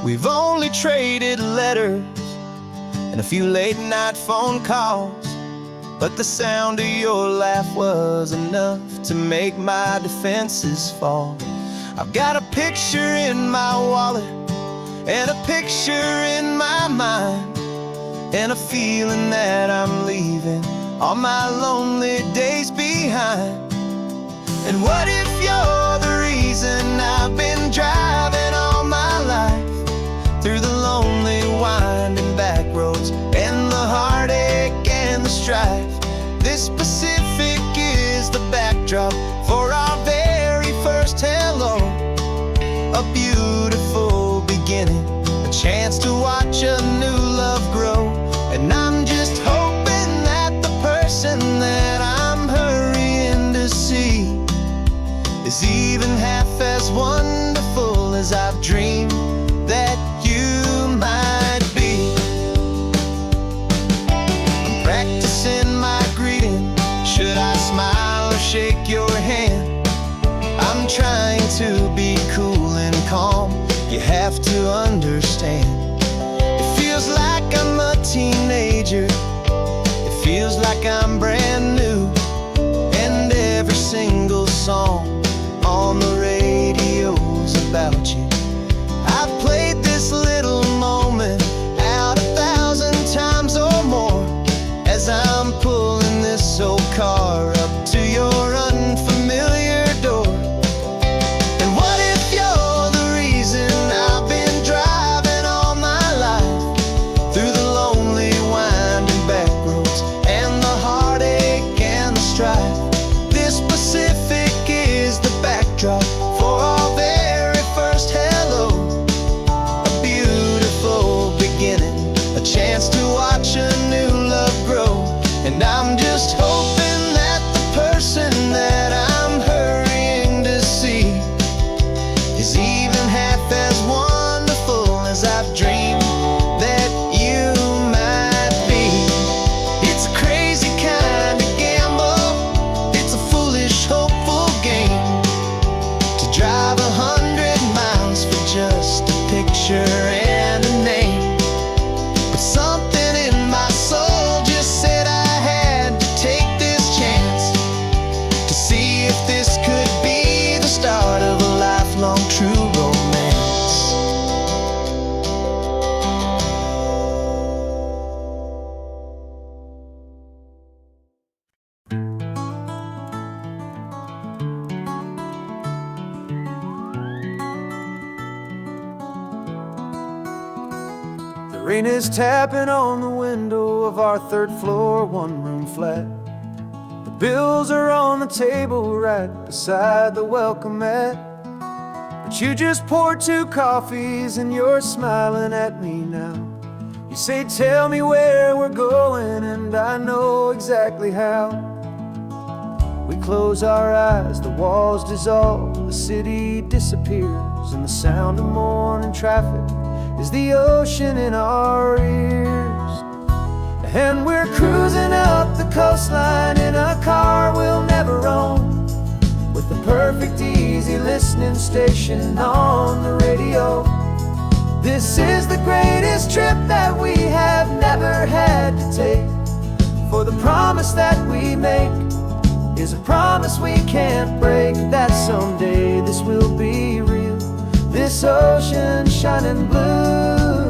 We've only traded letters and a few late night phone calls, but the sound of your laugh was enough to make my defenses fall. I've got a picture in my wallet and a picture in my mind, and a feeling that I'm leaving all my lonely days behind. And what if you're the reason I've been driving all my life, through the lonely winding back roads and the heartache and the strife? This Pacific is the backdrop for our very first hello. A beautiful beginning, a chance to watch a new love grow. And I'm just hoping that the person that I'm hurrying to see is even half as wonderful as I've dreamed that you might be. I'm practicing my greeting. Should I smile or shake your hand? I'm trying to be cool and calm. You have to understand. It feels like I'm a teenager. It feels like I'm brand new. And every single song on the radio's about you. I've played this little moment out 1,000 times or more as I'm pulling this old car up to your unfamiliar door. And what if you're the reason I've been driving all my life, through the lonely winding back roads and the heartache and the strife? This Pacific is the backdrop for our very first hello. A beautiful beginning, a chance to watch a new love grow. And I'm just hoping that the person that I'm hurrying to see is even half as wonderful as I've dreamed that you might be. It's a crazy kind of gamble. It's a foolish, hopeful game to drive 100 miles for just a picture and a name. But something in my soul just said I had to take this chance to see if this could be the start of a lifelong true romance. The rain is tapping on the window of our third floor, one-room flat. The bills are on the table right beside the welcome mat. But you just poured 2 coffees and you're smiling at me now. You say, tell me where we're going, and I know exactly how. We close our eyes, the walls dissolve, the city disappears, and the sound of morning traffic is the ocean in our ears. And we're cruising up the coastline in a car we'll never own, with the perfect easy listening station on the radio. This is the greatest trip that we have never had to take, for the promise that we make is a promise we can't break, that someday this will be real. This ocean shining blue,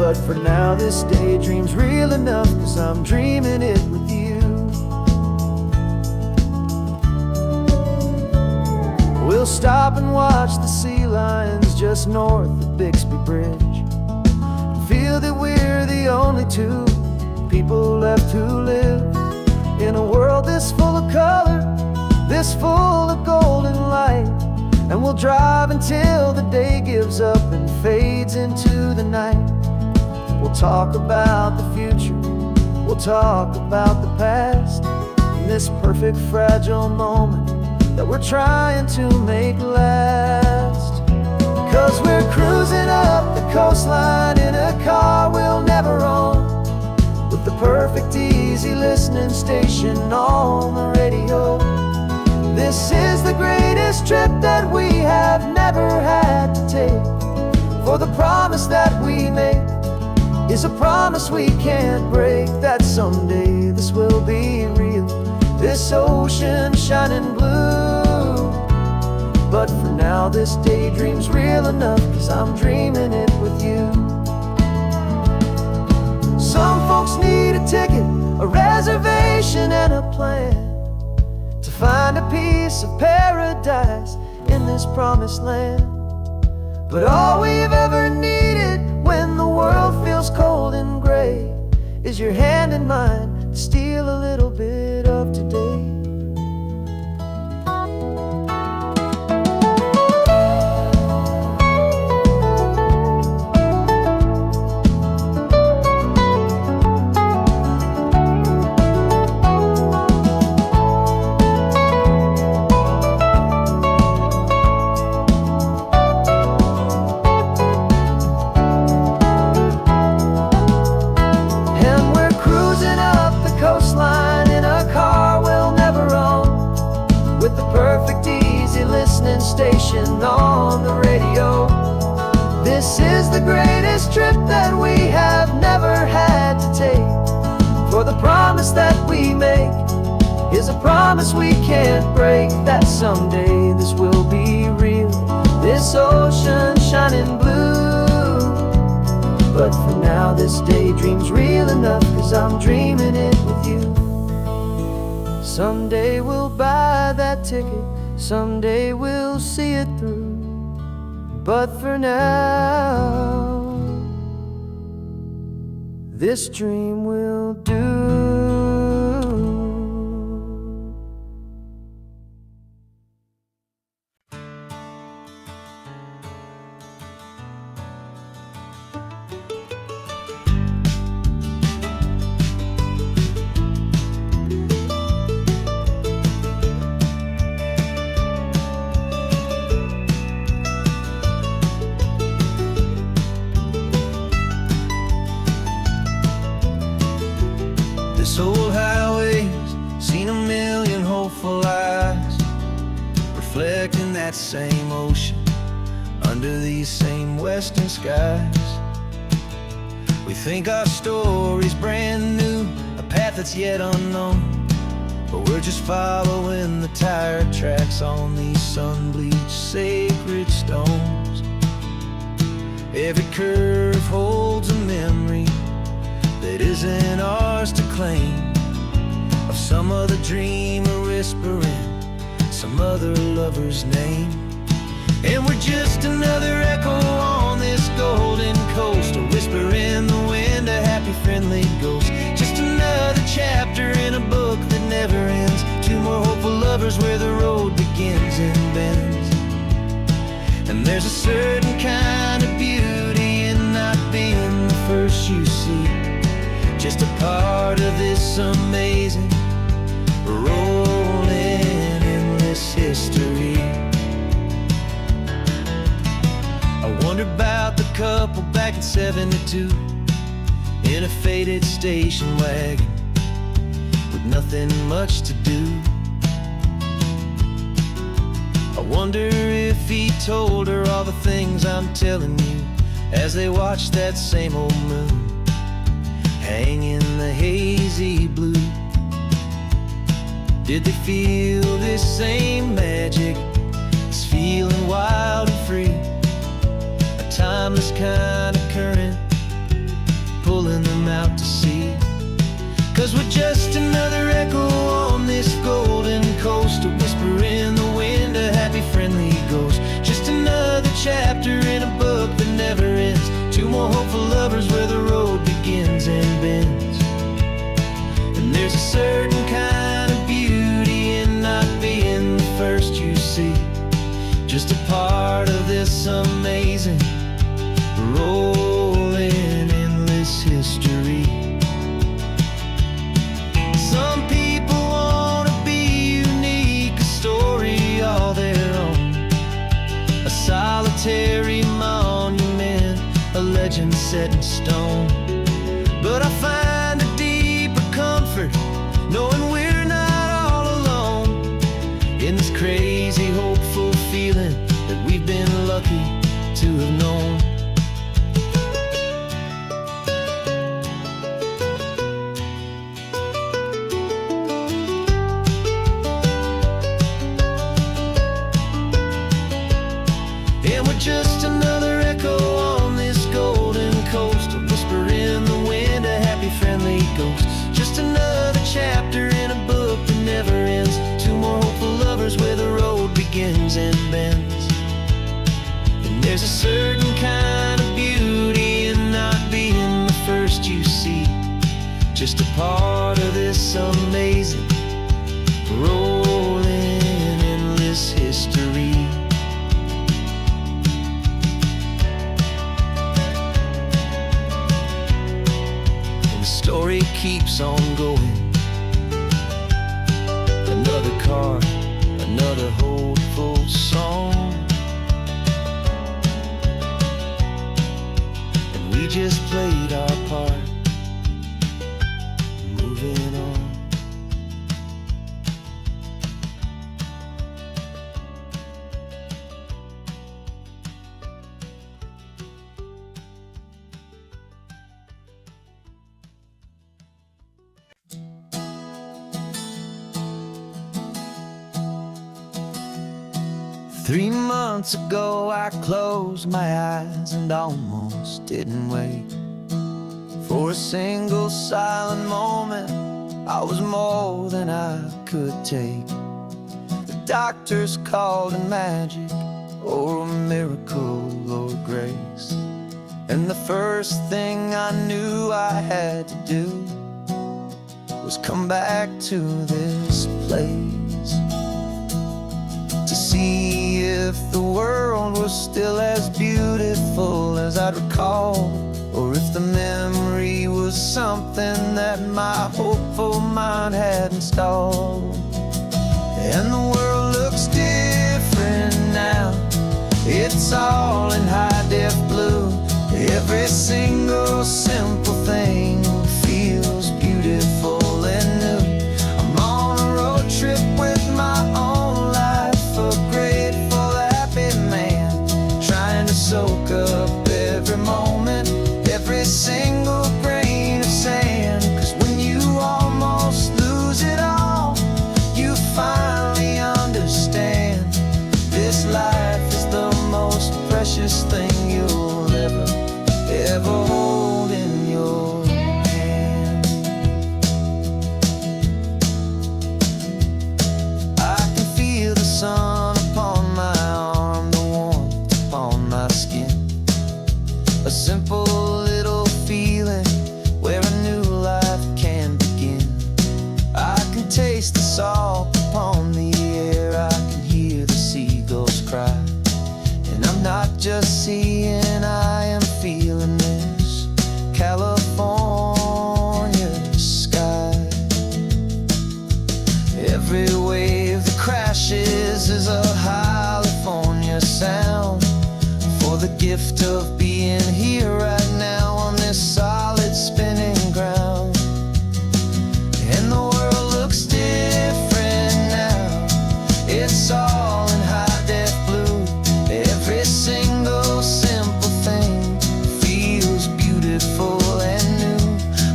But for now this daydream's real enough, 'cause I'm dreaming it with you. We'll stop and watch the sea lions just north of Bixby Bridge, and feel that we're the only two people left who live in a world this full of color, this full of golden light. And we'll drive until the day gives up and fades into the night. We'll talk about the future, we'll talk about the past, in this perfect fragile moment that we're trying to make last. 'Cause we're cruising up the coastline in a car we'll never own, with the perfect easy listening station on the radio. This is the greatest trip that we have never had to take, for the promise that we make is a promise we can't break, that someday this will be real, this ocean shining blue. But for now this daydream's real enough, 'cause I'm dreaming it with you. Some folks need a ticket, a reservation and a plan to find a piece of paradise in this promised land. But all we've ever needed when the world feels cold and gray is your hand in mine to steal a little bit of today. Station on the radio. This is the greatest trip that we have never had to take, for the promise that we make is a promise we can't break, that someday this will be real, this ocean shining blue. But for now this daydream's real enough, 'cause I'm dreaming it with you. Someday we'll buy that ticket, someday we'll see it through. But for now, this dream will do. This old highway's seen a million hopeful eyes, reflecting that same ocean under these same western skies. We think our story's brand new, a path that's yet unknown, but we're just following the tire tracks on these sun-bleached sacred stones. Every curve holds a memory that isn't ours to claim, of some other dreamer whispering some other lover's name. And we're just another echo on this golden coast, a whisper in the wind, a happy friendly ghost. Just another chapter in a book that never ends, two more hopeful lovers where the road begins and bends. And there's a certain kind of beauty in not being the first you see, just a part of this amazing rolling endless history. I wonder about the couple back in '72 in a faded station wagon with nothing much to do. I wonder if he told her all the things I'm telling you as they watched that same old moon hang in the hazy blue. Did they feel this same magic, this feeling wild and free, a timeless kind of current out to sea. 'Cause we're just another echo on this golden coast, a whisper in the wind, a happy friendly ghost. Just another chapter in a book that never ends. Two more hopeful lovers where the road begins and bends. And there's a certain kind of beauty in not being the first you see. Just a part of this amazing, rolling, endless history. Some people want to be unique, a story all their own, a solitary monument, a legend set in stone. But I find a deeper comfort knowing we're not all alone in this crazy, hopeful feeling that we've been lucky to have known. And we're just another echo on this golden coast, a whisper in the wind, a happy friendly ghost. Just another chapter in a book that never ends. Two more hopeful lovers where the road begins and bends. And there's a certain kind of beauty in not being the first you see. Just a part of this amazing, rolling, endless history. Story keeps on going. Another card, another hopeful song, and we just played our part, moving on. Three months ago I closed my eyes and almost didn't wait for a single silent moment. I was more than I could take. The doctors called it magic or a miracle or grace. And the first thing I knew I had to do was come back to this place to see if the world was still as beautiful as I'd recall, or if the memory was something that my hopeful mind had installed. And the world looks different now. It's all in high-def blue. Every single simple thing feels beautiful and new. I'm on a road trip with my own life, a grateful, happy man, trying to soak up every moment, every single grain of sand. 'Cause when you almost lose it all, you finally understand this life is the most precious thing you'll ever hold in your hand. I can feel the sun upon my arm, the warmth upon my skin, a simple little feeling where a new life can begin. I can taste the salt upon the air, I can hear the seagulls cry. And I'm not just seeing, I am feeling this California sky. Every wave that crashes is a California sound, for the gift of being here right now on this solid spinning ground. And the world looks different now. It's all in high-def blue. Every single simple thing feels beautiful and new.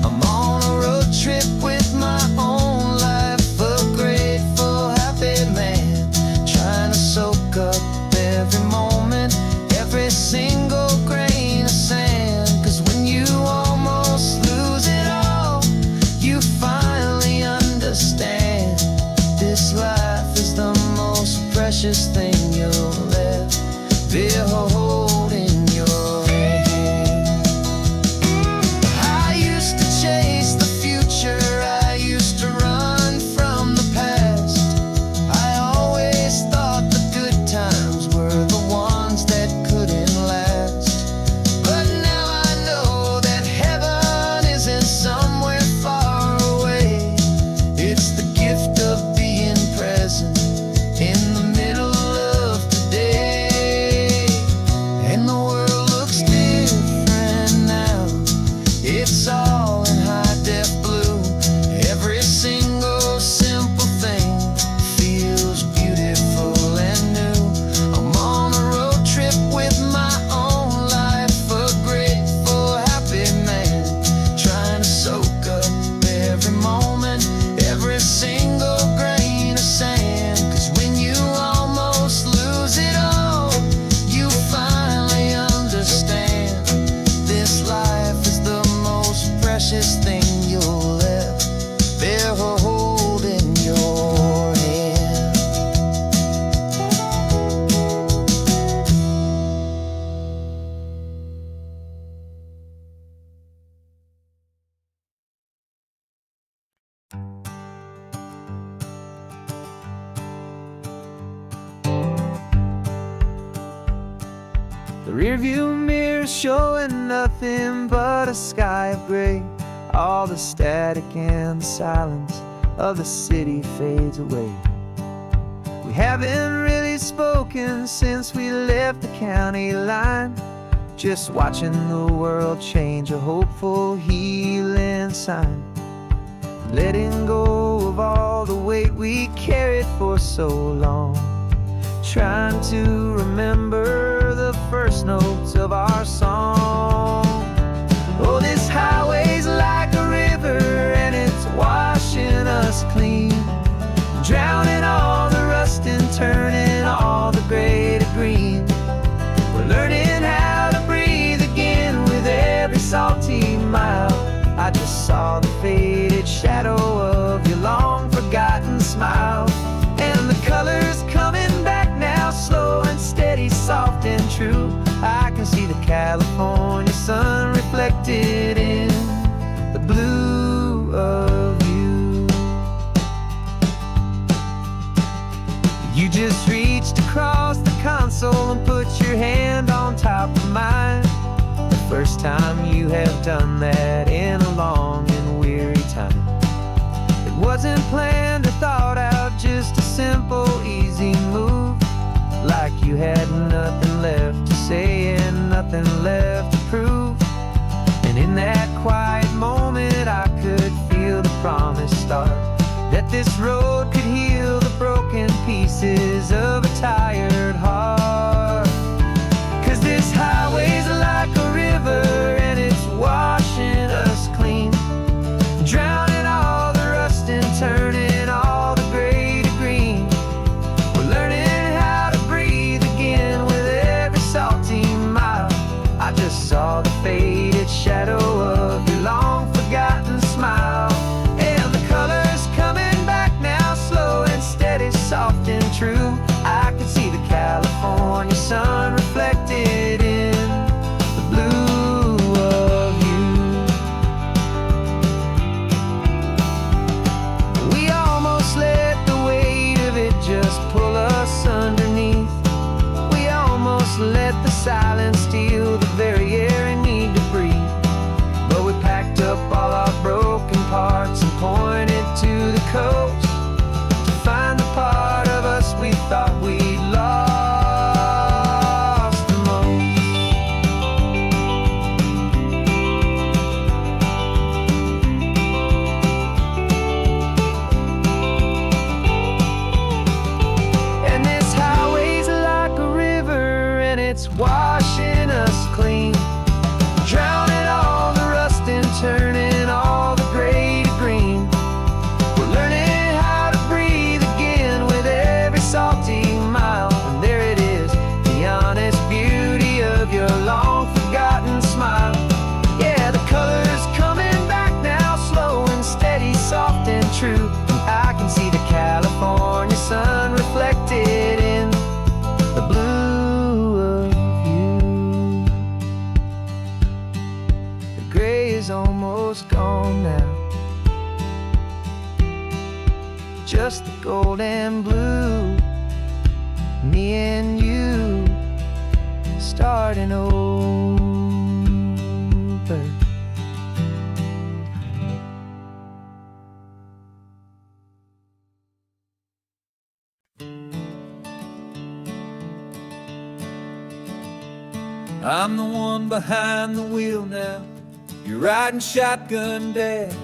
I'm on a road trip with my own life, a grateful, happy man, trying to soak up every moment, every single grain of sand. precious thing you'll ever hold in your hand. I used to chase the future, I used to run from the past. I always thought the good times were the ones that couldn't last. But now I know that heaven isn't somewhere far away. It's the gift of being present in the middle of today. And the world looks different now. It's all in high-def blue. Every single simple thing feels beautiful and new. I'm on a road trip with my own life, a grateful, happy man, trying to soak up every moment, every single grain of sand. 'Cause when you almost lose it all, you finally understand this life is the most precious thing you'll ever hold in your hand. The rearview mirror showing nothing but a sky of gray. All the static and the silence of the city fades away. We haven't really spoken since we left the county line. Just watching the world change, a hopeful healing sign. Letting go of all the weight we carried for so long. Trying to remember the first notes of our song. Oh, this highway's like a river and it's washing us clean, drowning all the rust and turning all the gray to green. We're learning how to breathe again with every salty mile. I just saw the faded shadow of your long forgotten smile. And the colors coming back now, slow and steady, soft and true. I can see the California sun reflected in the blue of you. You just reached across the console and put your hand on top of mine. The first time you have done that in a long and weary time. It wasn't planned or thought out, just a simple, easy move. Like you had nothing left to say and nothing left to prove. And in that quiet moment I could feel the promise start, that this road could heal the broken pieces of a tired heart. 'Cause this highway's like a river and it's washing us clean, drowning all the rust and turning all the gray to green. We're learning how to breathe again with every salty mile. I just saw the faded shadow of your long forgotten smile. And the colors coming back now, slow gold and blue. Me and you starting over. I'm the one behind the wheel now. You're riding shotgun, Dad,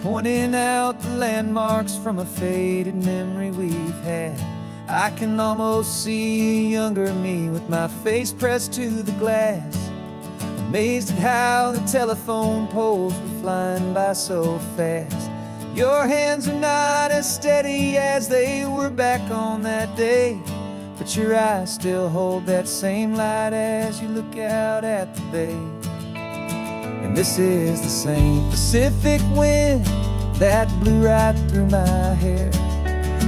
pointing out the landmarks from a faded memory we've had. I can almost see a younger me with my face pressed to the glass, amazed at how the telephone poles were flying by so fast. Your hands are not as steady as they were back on that day, but your eyes still hold that same light as you look out at the bay. And this is the same Pacific wind that blew right through my hair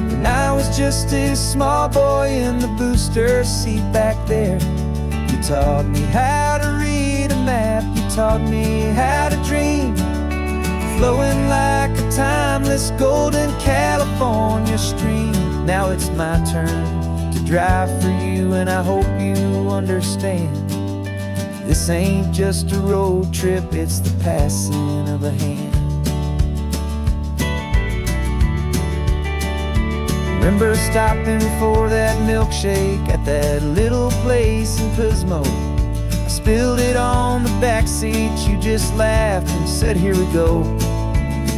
when I was just a small boy in the booster seat back there. You taught me how to read a map, you taught me how to dream, flowing like a timeless golden California stream. Now it's my turn to drive for you, and I hope you understand. This ain't just a road trip, it's the passing of a hand. Remember stopping for that milkshake at that little place in Pismo? I spilled it on the back seat, you just laughed and said, here we go.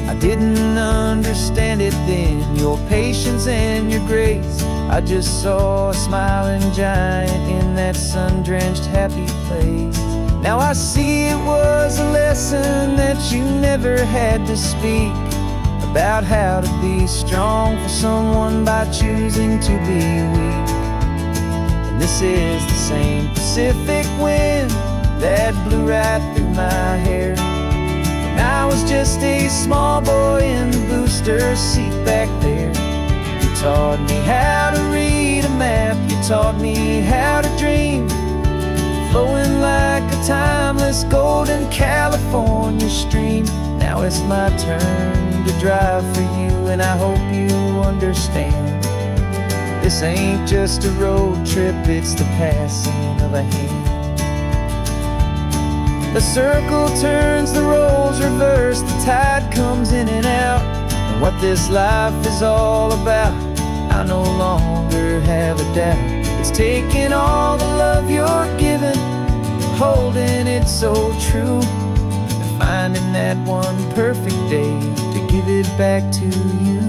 I didn't understand it then, your patience and your grace. I just saw a smiling giant in that sun-drenched happy place. Now I see it was a lesson that you never had to speak, about how to be strong for someone by choosing to be weak. And this is the same Pacific wind that blew right through my hair when I was just a small boy in the booster seat back there. You taught me how to read a map, you taught me how to dream, flowing like a timeless golden California stream. Now it's my turn to drive for you, and I hope you understand. This ain't just a road trip, it's the passing of a hand. The circle turns, the roles reverse, the tide comes in and out. And what this life is all about, I no longer have a doubt. It's taking all the love you're giving, holding it so true, and finding that one perfect day to give it back to you.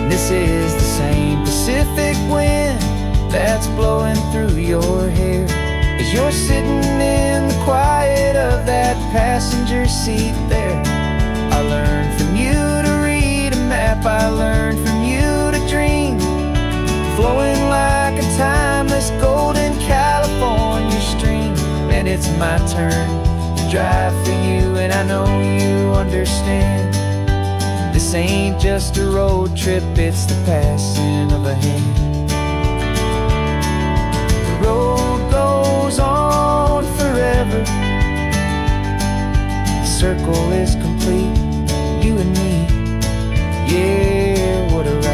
This is the same Pacific wind that's blowing through your hair as you're sitting in the quiet of that passenger seat there. I learned from you to read a map, I learned from you to dream, flowing like a timeless golden California stream. And it's my turn to drive for you, and I know you understand. This ain't just a road trip, it's the passing of a hand. The road goes on forever, the circle is complete, you and me, yeah, what a ride.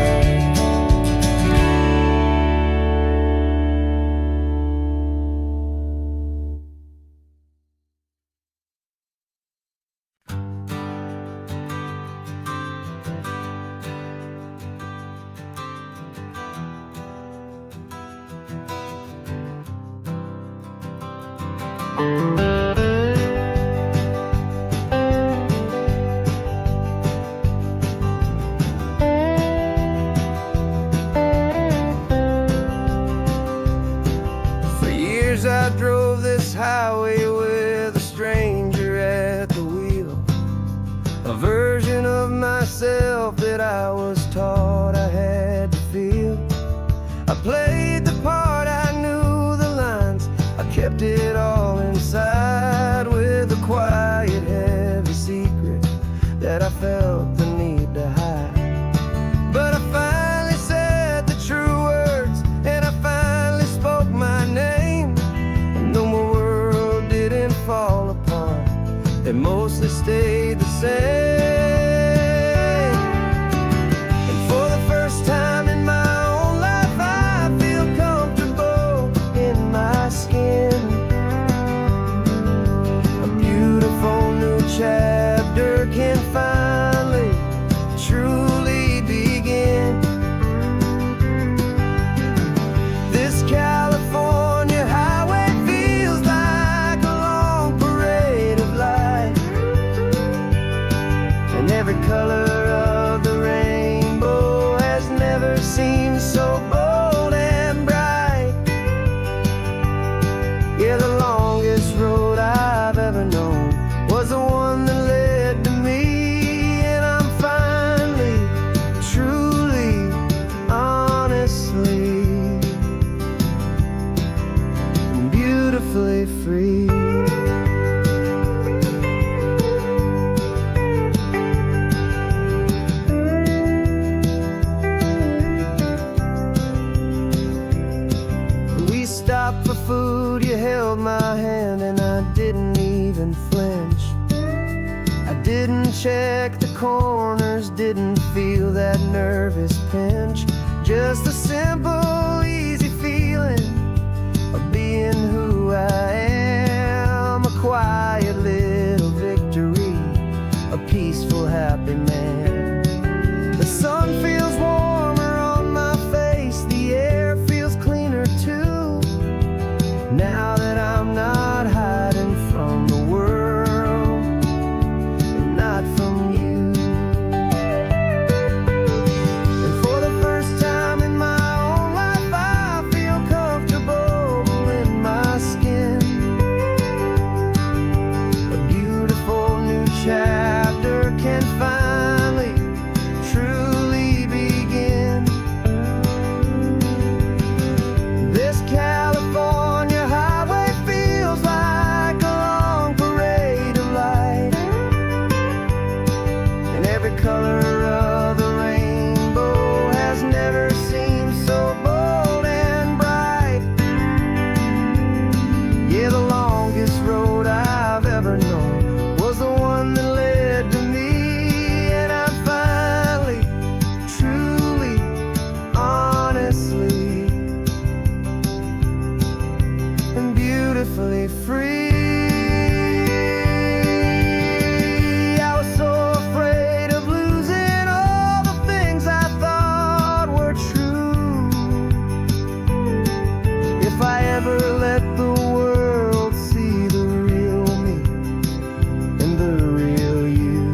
For years I drove this highway with a stranger at the wheel, a version of myself that I was taught I had to feel. I played the part, I knew the lines, I kept it all in they mostly stayed the same. And for the first time in my own life, I feel comfortable in my skin. A beautiful new chapter can finally truly begin. This California highway feels like a long parade of light, and every color of the rainbow has never seemed so bold and bright. Yeah, the longest road I've ever known was the one that led to me, and I'm finally, truly, honestly, beautifully free. We stopped for food, you held my hand, and I didn't even flinch. I didn't check the corners, didn't feel that nervous pinch. Just a simple, easy feeling of being who I am. A quiet little victory, a peaceful, happy man. The sun feels warmer on my face, the air feels cleaner too, now that I'm not hiding from the world and not from you. And for the first time in my own life, I feel comfortable in my skin. A beautiful new chapter can finally truly begin. This California highway feels like a long parade of light, and every color of the rainbow has never seemed so bold and bright. Yeah, the longest road I've ever known was the one that led to me, and I'm finally, truly, honestly, and beautifully free. I was so afraid of losing all the things I thought were true. If I ever let the world see the real me and the real you.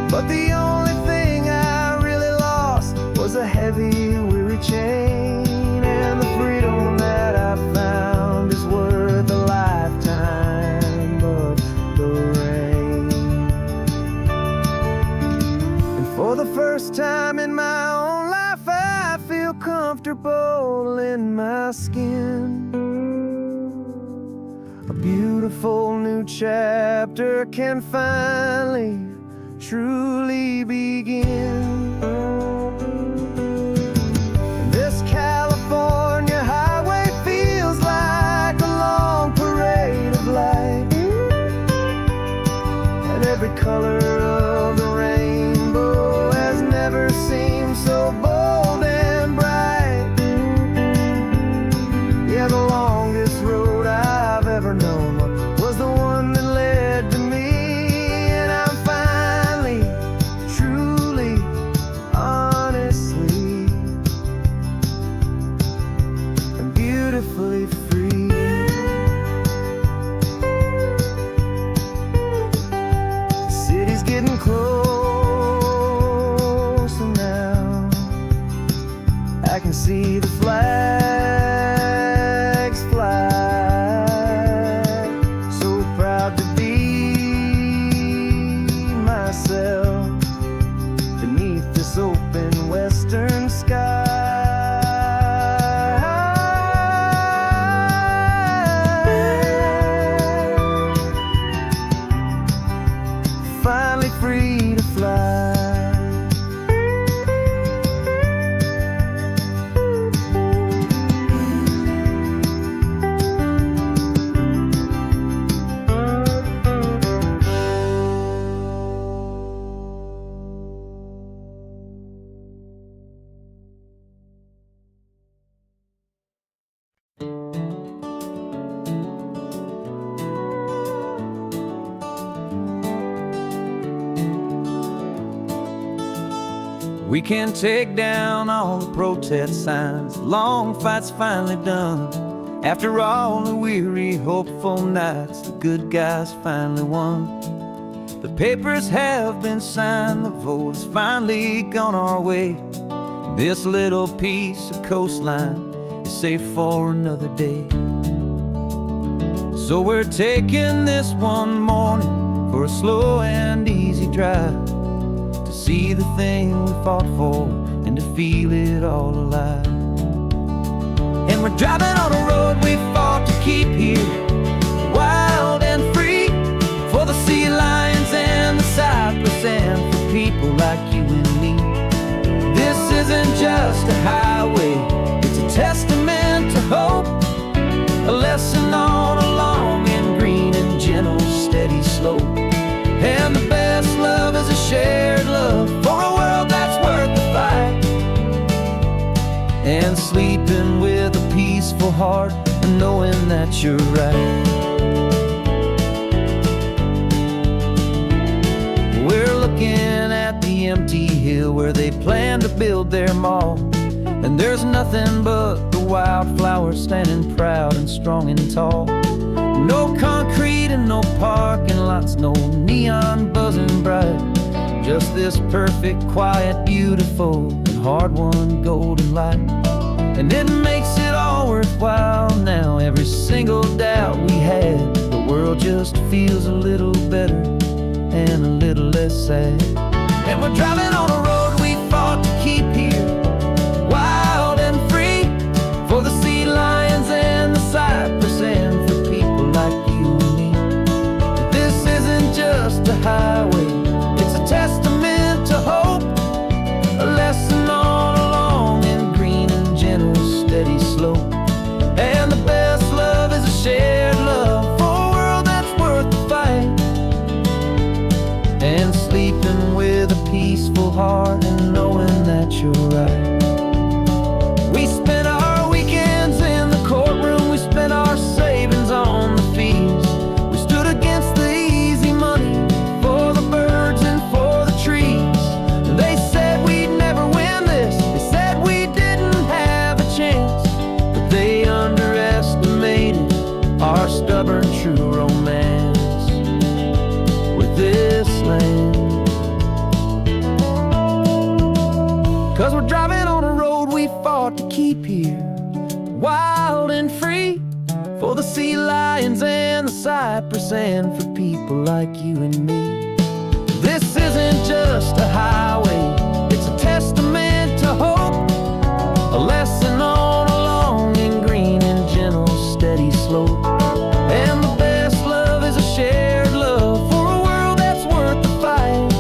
But the only thing I really lost was a heavy, weary chain, and the freedom that I found is worth a lifetime of the rain. And for the first time in my own life, I feel comfortable in my skin. A beautiful new chapter can finally, truly begin. This California highway feels like a long parade of light, and every color of the rainbow has never seemed so bold and bright. Yeah, the longest road I've ever known was the one that led to me, and I'm finally, truly, We can take down all the protest signs. Long fight's finally done. After all the weary, hopeful nights, the good guys finally won. The papers have been signed, the vote has finally gone our way. This little piece of coastline is safe for another day. So we're taking this one morning for a slow and easy drive, to see the thing we fought for and to feel it all alive. And we're driving on a road we fought to keep here, wild and free, for the sea lions and the cypress and for people like you and me. This isn't just a highway, it's a testament to hope, a lesson on a long and green and gentle steady slope. And the best love is a shared love for a world that's worth the fight, and sleeping with a peaceful heart and knowing that you're right. We're looking at the empty hill where they plan to build their mall, and there's nothing but the wildflowers standing proud and strong and tall. No concrete and no parking lots, no neon buzzing bright, just this perfect, quiet, beautiful, and hard-won golden light. And it makes it all worthwhile now. Every single doubt we had, the world just feels a little better and a little less sad. And we're driving on a road we fought to keep here, wild and free, for the sea lions and the cypress and for people like you and me. This isn't just a highway, it's a testament to hope, a lesson on a long and green and gentle steady slope. And the best love is a shared love for a world that's worth the fight, and sleeping with a peaceful heart and knowing that you're right. We spent our weekends in the courtroom, we spent our savings on the fees. We stood against the easy money for the birds and for the trees. And they said we'd never win this, they said we didn't have a chance, but they underestimated our stubborn true romance with this land. 'Cause we're driving on a road we fought to keep here, wild and free, for the sea lions and the cypress and for people like you and me. This isn't just a highway, it's a testament to hope, a lesson on a long and green and gentle steady slope. And the best love is a shared love for a world that's worth the fight,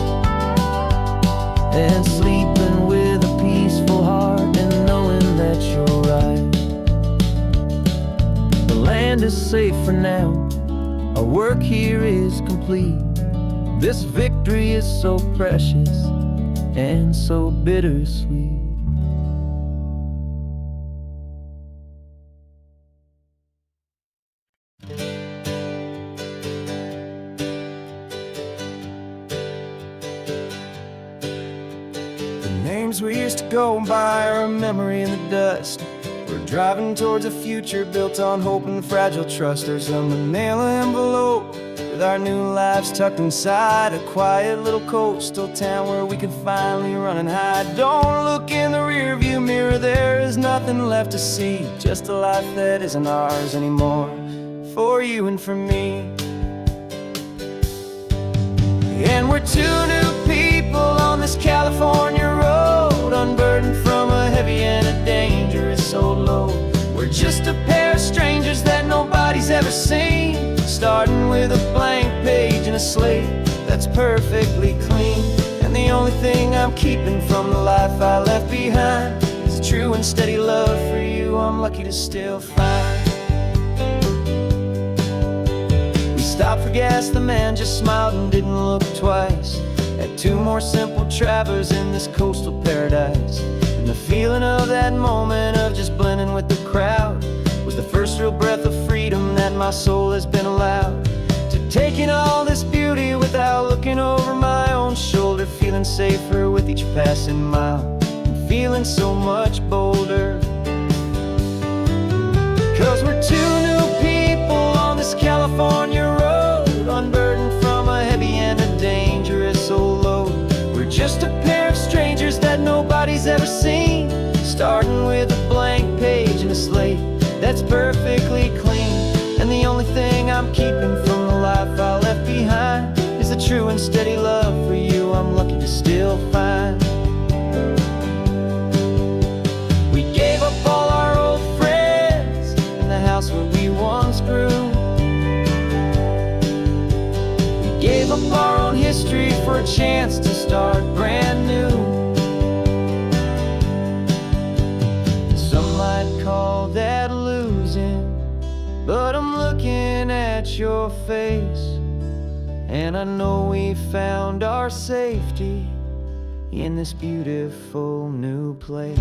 and sleeping with a peaceful heart and knowing that you're right. The land is safe for now, our work here is complete. This victory is so precious and so bittersweet. Names we used to go by are a memory in the dust. We're driving towards a future built on hope and fragile trust. There's a manila envelope with our new lives tucked inside, a quiet little coastal town where we can finally run and hide. Don't look in the rearview mirror, there is nothing left to see, just a life that isn't ours anymore, for you and for me. And we're two new people on this California road, unburdened from a heavy and a dangerous old load. We're just a pair of strangers that nobody's ever seen, starting with a blank page and a slate that's perfectly clean. And the only thing I'm keeping from the life I left behind is a true and steady love for you I'm lucky to still find. Stopped for gas, the man just smiled and didn't look twice. Had two more simple travelers in this coastal paradise. And the feeling of that moment of just blending with the crowd was the first real breath of freedom that my soul has been allowed to take in all this beauty without looking over my own shoulder, feeling feeling safer with each passing mile, and feeling so much bolder. 'Cause we're two new people on this California road, unburdened from a heavy and a dangerous old load. We're just a pair of strangers that nobody's ever seen, starting with a blank page and a slate that's perfectly clean. And the only thing I'm keeping from the life I left behind is the true and steady love for you I'm lucky to still find. We gave up all our old friends in the house where we once grew. We gave up our own history for a chance to start brand new. Some might call that losing, but I'm looking at your face, and I know we found our safety in this beautiful new place.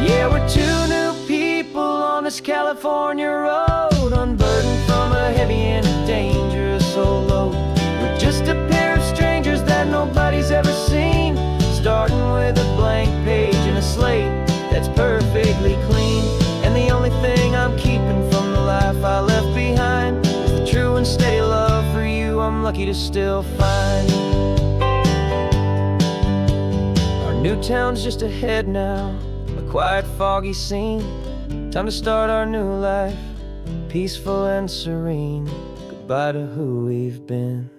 Yeah, we're two new people on this California road, unburdened from a heavy and a dangerous old load. We're just a pair of strangers that nobody's ever seen, starting with a blank page and a slate that's perfectly clean. And the only thing I'm keeping from the life I left behind is the true and steady love for you I'm lucky to still find. Our new town's just ahead now, a quiet, foggy scene. Time to start our new life, peaceful and serene. Goodbye to who we've been.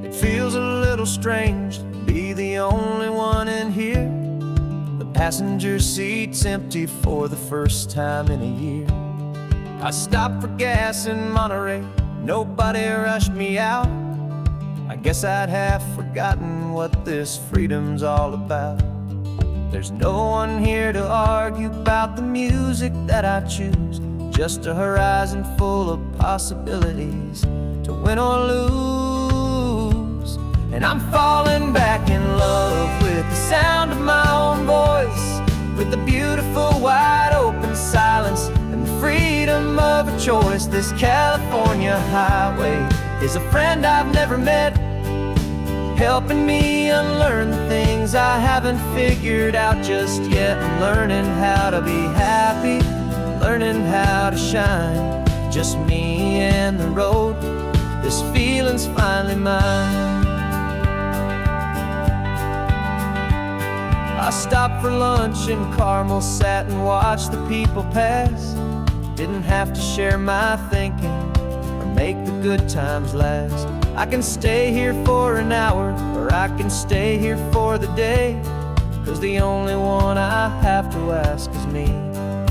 It feels a little strange to be the only one in here. The passenger seat's empty for the first time in a year. I stopped for gas in Monterey, nobody rushed me out. I guess I'd have forgotten what this freedom's all about. There's no one here to argue about the music that I choose, just a horizon full of possibilities to win or lose. And I'm falling back in love with the sound of my own voice, with the beautiful wide open silence and the freedom of a choice. This California highway is a friend I've never met, helping me unlearn the things I haven't figured out just yet. I'm learning how to be happy, learning how to shine, just me and the road. This feeling's finally mine. I stopped for lunch in Carmel, sat and watched the people pass. Didn't have to share my thinking or make the good times last. I can stay here for an hour, or I can stay here for the day, 'cause the only one I have to ask is me.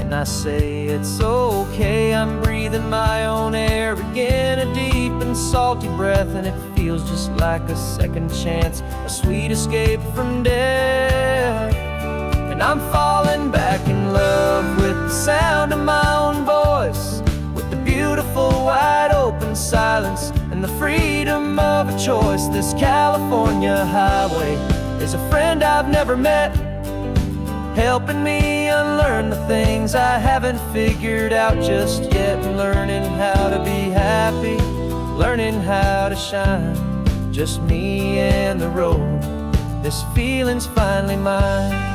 And I say it's okay, I'm breathing my own air again, a deep and salty breath, and it feels just like a second chance, a sweet escape from death. And I'm falling back in love with the sound of my own voice, with the beautiful wide open silence and the freedom of a choice. This California highway is a friend I've never met, helping me unlearn the things I haven't figured out just yet. Learning how to be happy, learning how to shine, just me and the road. This feeling's finally mine.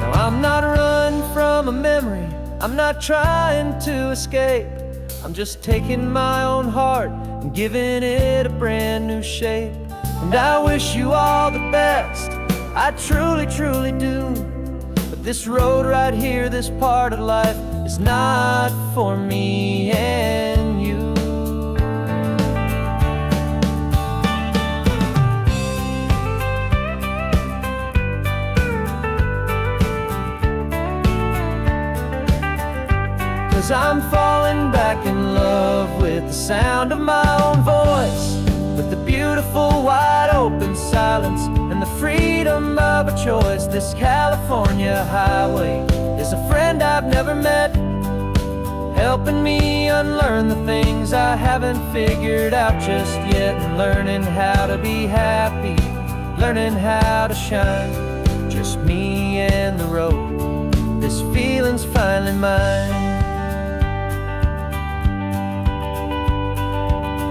Now I'm not running from a memory, I'm not trying to escape. I'm just taking my own heart and giving it a brand new shape. And I wish you all the best, I truly, truly do. But this road right here, this part of life, is not for me and you. 'cause I'm falling back in love with the sound of my own voice, with the beautiful wide open silence and the freedom of a choice. This California highway is a friend I've never met, helping me unlearn the things I haven't figured out just yet, and learning how to be happy, learning how to shine, just me and the road. This feeling's finally mine.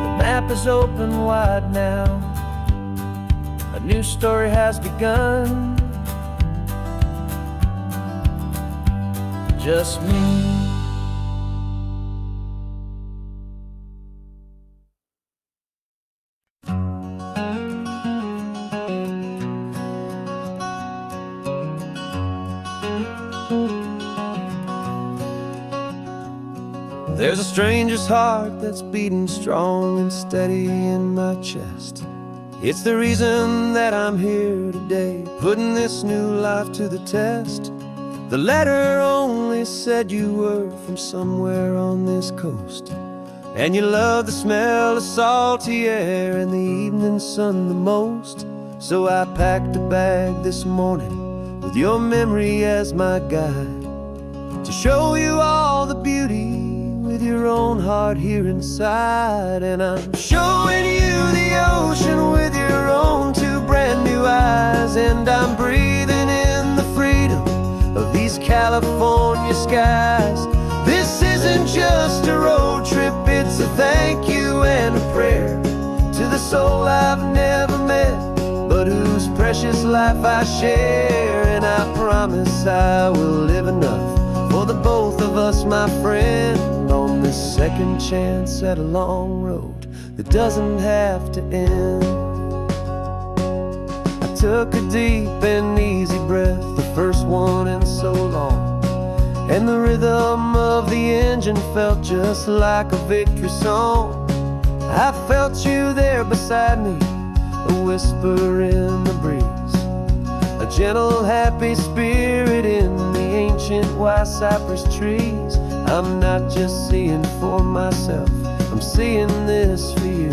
The map is open wide now, a new story has begun, just me. There's a stranger's heart that's beating strong and steady in my chest. It's the reason that I'm here today, putting this new life to the test. The letter only said you were from somewhere on this coast, and you love the smell of salty air and the evening sun the most. So I packed a bag this morning with your memory as my guide, to show you all the beauty with your own heart here inside. And I'm showing you the ocean with your own two brand new eyes, and I'm breathing in the freedom of these California skies. This isn't just a road trip, it's a thank you and a prayer to the soul I've never met, but whose precious life I share. And I promise I will live enough for the both of us, my friend, on this second chance at a long road that doesn't have to end. I took a deep and easy breath, the first one in so long, and the rhythm of the engine felt just like a victory song. I felt you there beside me, a whisper in the breeze, a gentle happy spirit in the ancient white cypress trees. I'm not just seeing for myself, I'm seeing this for you,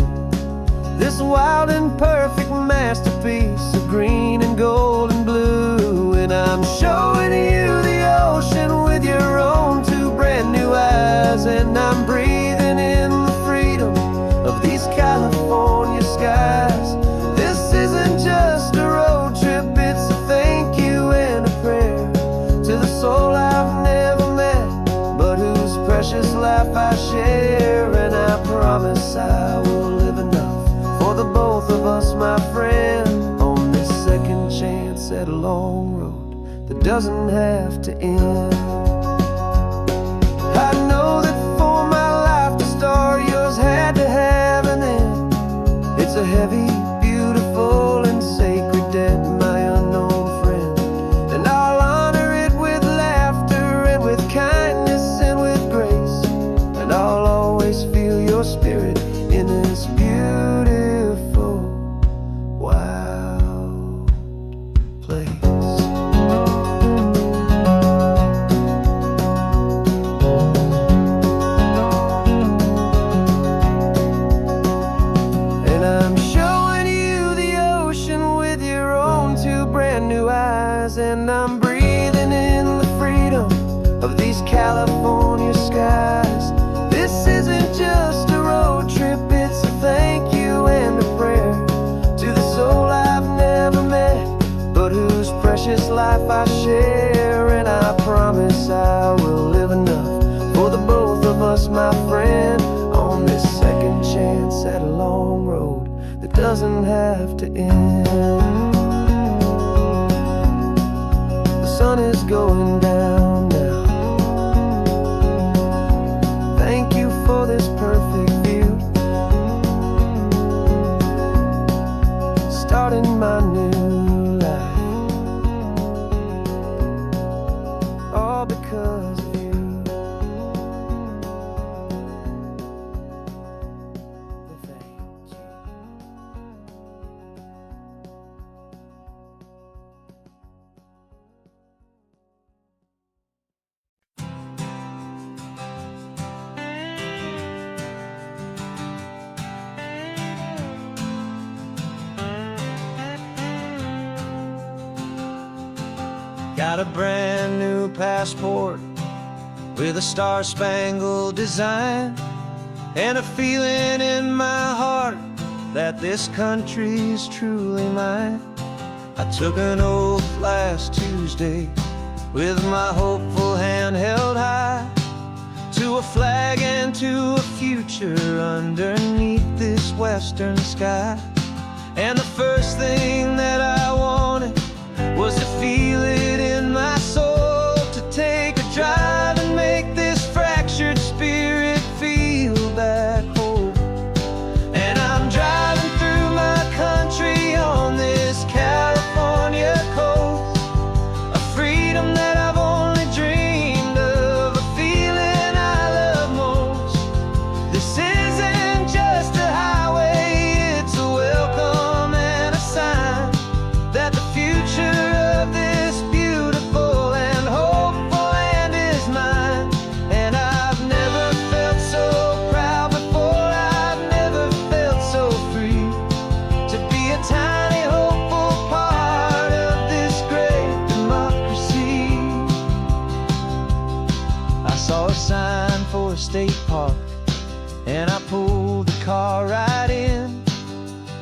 this wild and perfect masterpiece of green and gold and blue. And I'm showing you the ocean with your own two brand new eyes, and I'm breathing in the freedom of these California skies. This isn't just a road trip, it's a thank you and a prayer to the soul I've never met, but whose precious life I share. And I promise I will live enough for the both of us, my friend, on this second chance at a long road that doesn't have to end. I know that for my life to start, yours had to have an end. It's a heavy, beautiful, and sacred debt, my unknown friend, and I'll honor it with laughter and with kindness and with grace, and I'll always feel your spirit in this beautiful, wild place. And I'm showing you the ocean with your own two brand new eyes, and I'm breathing in the freedom of these California skies. This isn't just a road trip, it's a thank you and a prayer to the soul I've never met, but whose precious life I share. And I promise I will live enough for the both of us, my friend, on this second chance at a long road that doesn't have to end. The sun is going down now. Thank you for this perfect view, starting my new life, all because of you. Thank you. Got a brand new passport with a star-spangled design, and a feeling in my heart that this country's truly mine. I took an oath last Tuesday with my hopeful hand held high, to a flag and to a future underneath this western sky. And the first thing that I wanted was to feel it in my soul, to take a drive and make this fractured spirit feel back home. And I'm driving through my country on this California coast, a freedom that I've only dreamed of, a feeling I love most. This isn't just a highway, it's a welcome and a sign that the future of this beautiful and hopeful land is mine. And I've never felt so proud before, I've never felt so free, to be a tiny hopeful part of this great democracy. I saw a sign for a state park, and I pulled the car right in,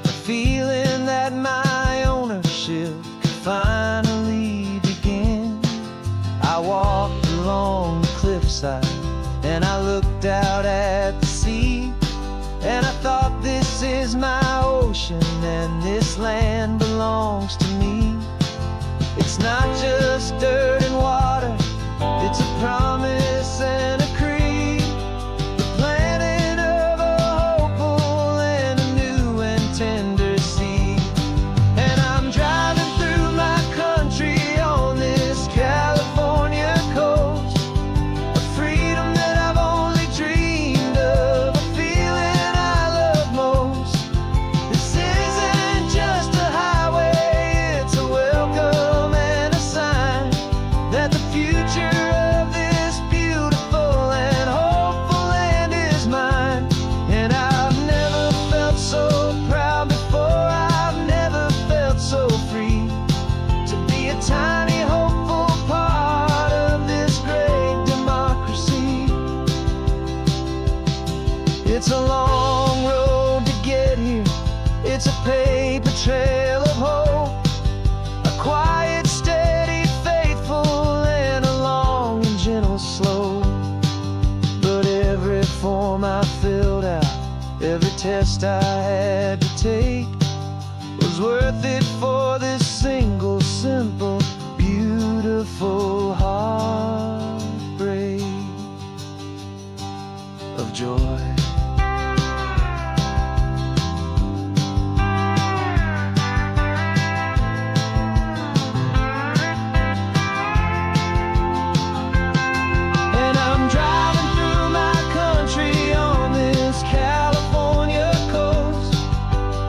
a feeling that my ownership could finally begin. I walked along the cliffside and I looked out at the sea, and I thought, this is my ocean and this land belongs to me. It's not just dirt and water, it's a promise and a creed, the planting of a hopeful and a new and tender seed. And I'm driving through my country on this California coast, a freedom that I've only dreamed of, a feeling I love most. This isn't just a highway, it's a welcome and a sign that the future of this beautiful and hopeful land is mine. And I've never felt so proud before, I've never felt so free, to be a tiny hopeful part of this great democracy. It's a long road to get here, it's a paper trail of hope, a quiet, steady, faithful, and a long and gentle slope. But every form I filled out, every test I had to take, was worth it for this single, simple, beautiful heartbreak of joy. And I'm driving through my country on this California coast,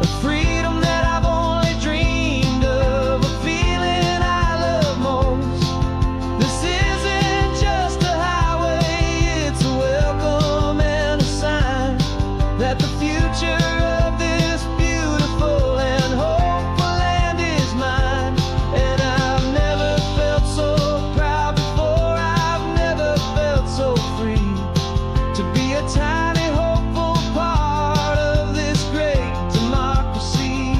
a freedom that I've only dreamed of, a feeling I love most. This isn't just a highway, it's a welcome and a sign that the future of this beautiful and hopeful land is mine. And I've never felt so proud before, I've never felt so free, to be a tiny hopeful part of this great democracy.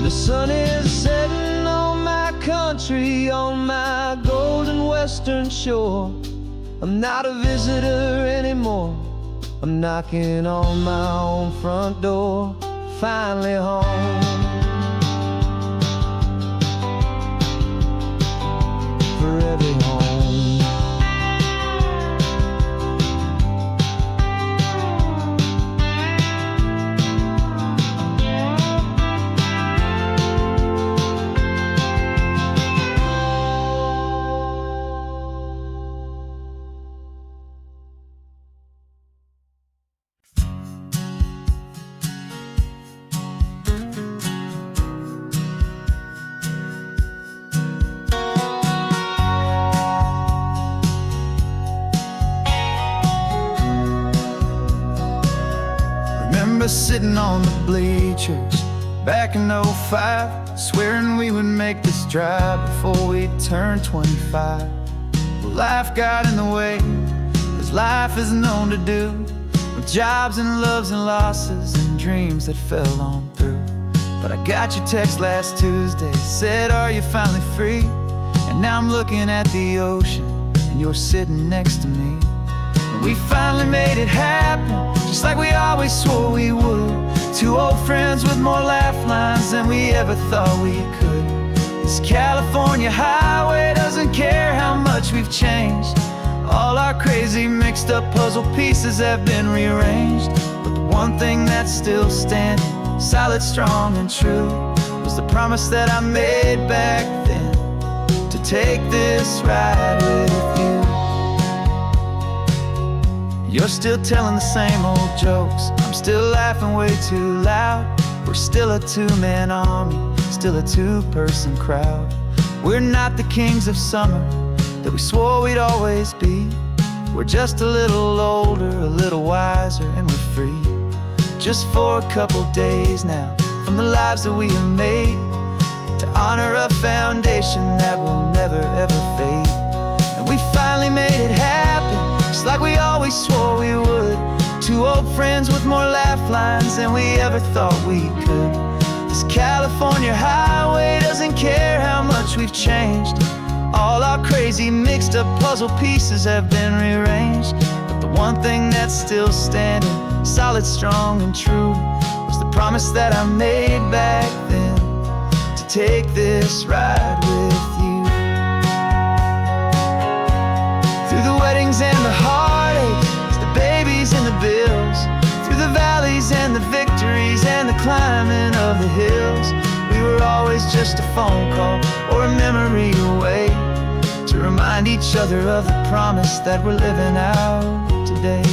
The sun is setting on my country, on my golden western shore. I'm not a visitor anymore, I'm knocking on my own front door, finally home. For every home. Remember sitting on the bleachers Back in '05, swearing we would make this drive before we turned 25. But life got in the way, as life is known to do, with jobs and loves and losses and dreams that fell on through. But I got your text last Tuesday, said, are you finally free? And now I'm looking at the ocean, and you're sitting next to me. And we finally made it happen, just like we always swore we would. Two old friends with more laugh lines than we ever thought we could. This California highway doesn't care how much we've changed. All our crazy mixed up puzzle pieces have been rearranged. But the one thing that's still standing, solid, strong, and true, was the promise that I made back then, to take this ride with you. You're still telling the same old jokes, I'm still laughing way too loud. We're still a two-man army, still a two-person crowd. We're not the kings of summer that we swore we'd always be. We're just a little older, a little wiser, and we're free. Just for a couple days now, from the lives that we have made, to honor a foundation that will never ever fade. And we finally made it happen, just like we always swore we would. Two old friends with more laugh lines than we ever thought we could. This California highway doesn't care how much we've changed. All our crazy mixed up puzzle pieces have been rearranged. But the one thing that's still standing, solid, strong, and true, was the promise that I made back then, to take this ride with you. Through the weddings and the heartaches, the babies and the bills, through the valleys and the victories and the climbing of the hills, we were always just a phone call or a memory away, to remind each other of the promise that we're living out today.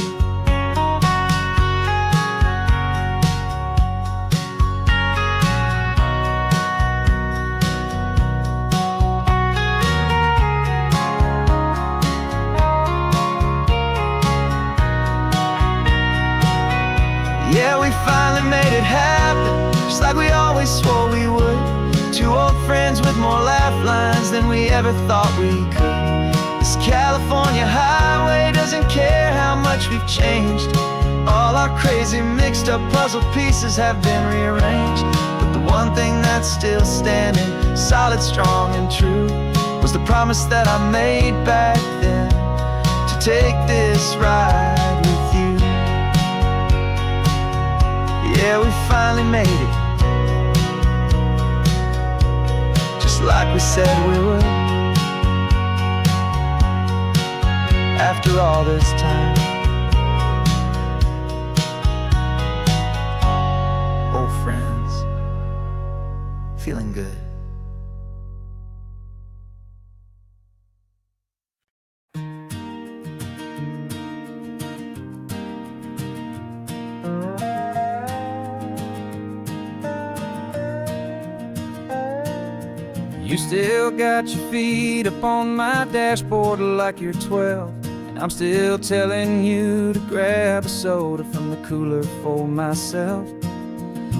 Yeah, we finally made it happen, just like we always swore we would. Two old friends with more laugh lines than we ever thought we could. This California highway doesn't care how much we've changed. All our crazy mixed up puzzle pieces have been rearranged. But the one thing that's still standing, solid, strong, and true, was the promise that I made back then, to take this ride with you. Yeah, we finally made it, just like we said we would. After all this time, old friends, feeling good. You still got your feet up on my dashboard like you're 12, and I'm still telling you to grab a soda from the cooler for myself.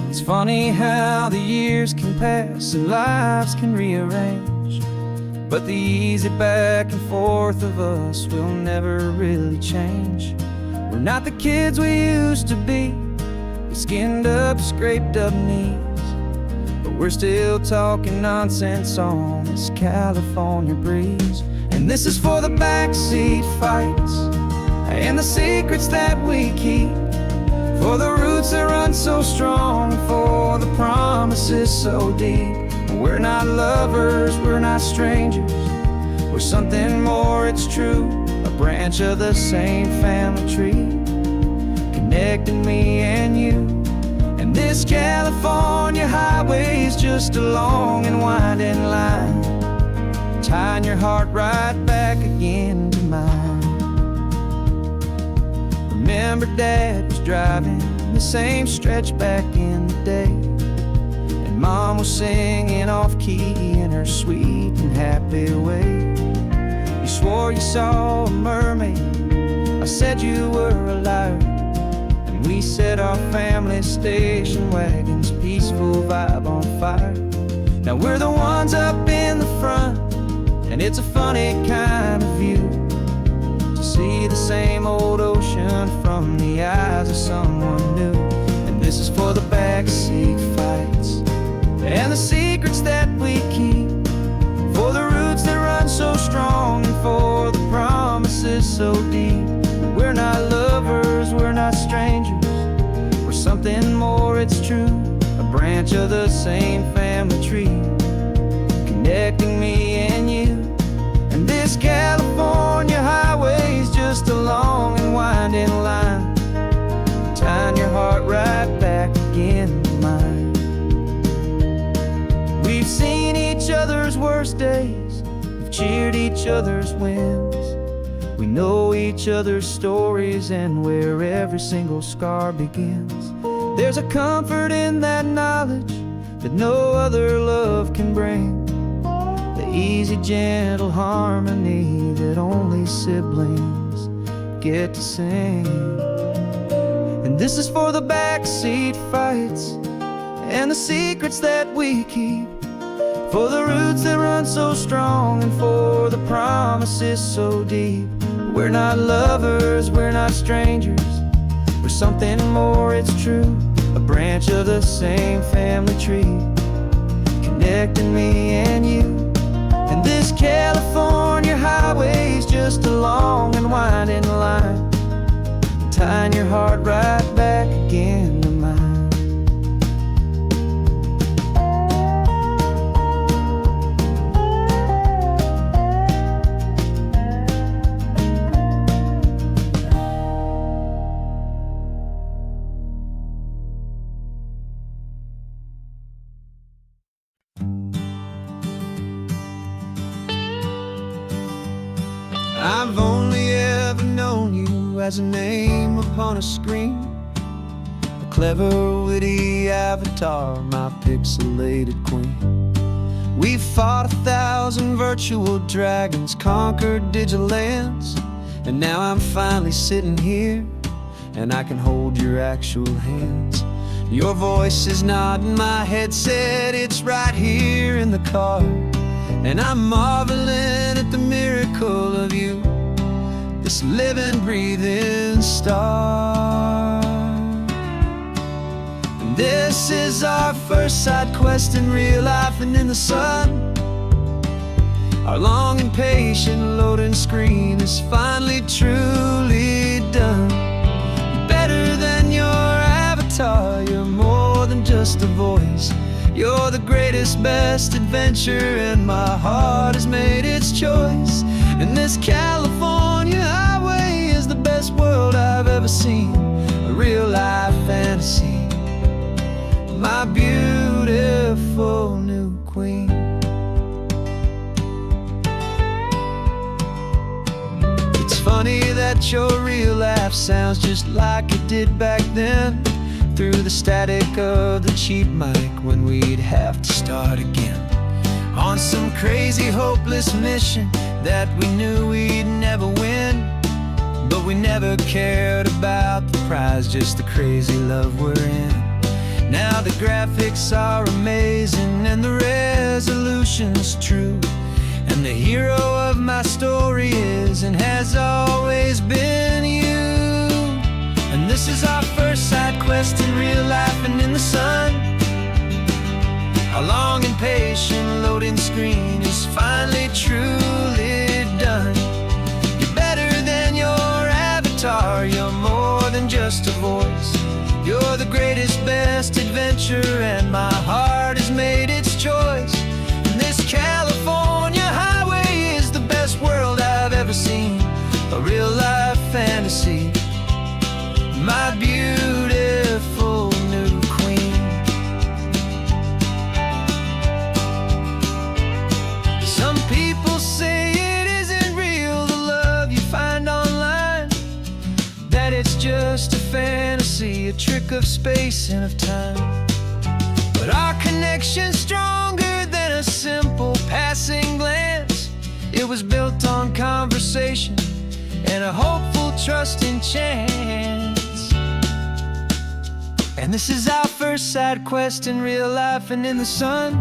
It's funny how the years can pass and lives can rearrange, but the easy back and forth of us will never really change. We're not the kids we used to be, with skinned up, scraped up knees, but we're still talking nonsense on this California breeze. And this is for the backseat fights and the secrets that we keep, for the roots that run so strong, for the promises so deep. We're not lovers, we're not strangers, we're something more, it's true, a branch of the same family tree, connecting me and you. And this California highway is just a long and winding line, tying your heart right back again to mine. Remember Dad was driving the same stretch back in the day, and Mom was singing off-key in her sweet and happy way. You swore you saw a mermaid, I said you were a liar, and and we set our family station wagon's peaceful vibe on fire. Now we're the ones up in the front, and it's a funny kind of view to see the same old ocean from the eyes of someone new. And this is for the backseat fights and the secrets that we keep, for the roots that run so strong and for the promises so deep. We're not lovers, we're not strangers, we're something more, it's true. A branch of the same family tree, connecting me and you. And this California highway's just a long and winding line, tying your heart right back again to mine. We've seen each other's worst days, we've cheered each other's wins. We know each other's stories and where every single scar begins. There's a comfort in that knowledge that no other love can bring, the easy, gentle harmony that only siblings get to sing. And this is for the backseat fights and the secrets that we keep, for the roots that run so strong and for the promises so deep. We're not lovers, we're not strangers, we're something more, it's true. A branch of the same family tree, connecting me and you. And this California highway's just a long and winding line, tying your heart right back again to mine. I've only ever known you as a name upon a screen, a clever, witty avatar, my pixelated queen. We've fought 1,000 virtual dragons, conquered digital lands, and now I'm finally sitting here, and I can hold your actual hands. Your voice is not in my headset, it's right here in the car, and I'm marveling at the miracle of you, this living, breathing star. And this is our first side quest in real life and in the sun. Our long and patient loading screen is finally truly done. You're better than your avatar, you're more than just a voice. You're the greatest, best adventure, and my heart has made its choice. And this California highway is the best world I've ever seen, a real-life fantasy, my beautiful new queen. It's funny that your real life sounds just like it did back then, through the static of the cheap mic when we'd have to start again, on some crazy, hopeless mission that we knew we'd never win. But we never cared about the prize, just the crazy love we're in. Now the graphics are amazing and the resolution's true, and the hero of my story is and has always been you. And this is our first side quest in real life and in the sun. Our long and patient loading screen is finally truly done. You're better than your avatar, you're more than just a voice. You're the greatest, best adventure, and my heart has made its choice. And this California highway is the best world I've ever seen, a real-life fantasy, my beautiful new queen. Some people say it isn't real, the love you find online, that it's just a fantasy, a trick of space and of time. But our connection's stronger than a simple passing glance. It was built on conversation and a hopeful, trusting chance. And this is our first side quest in real life and in the sun.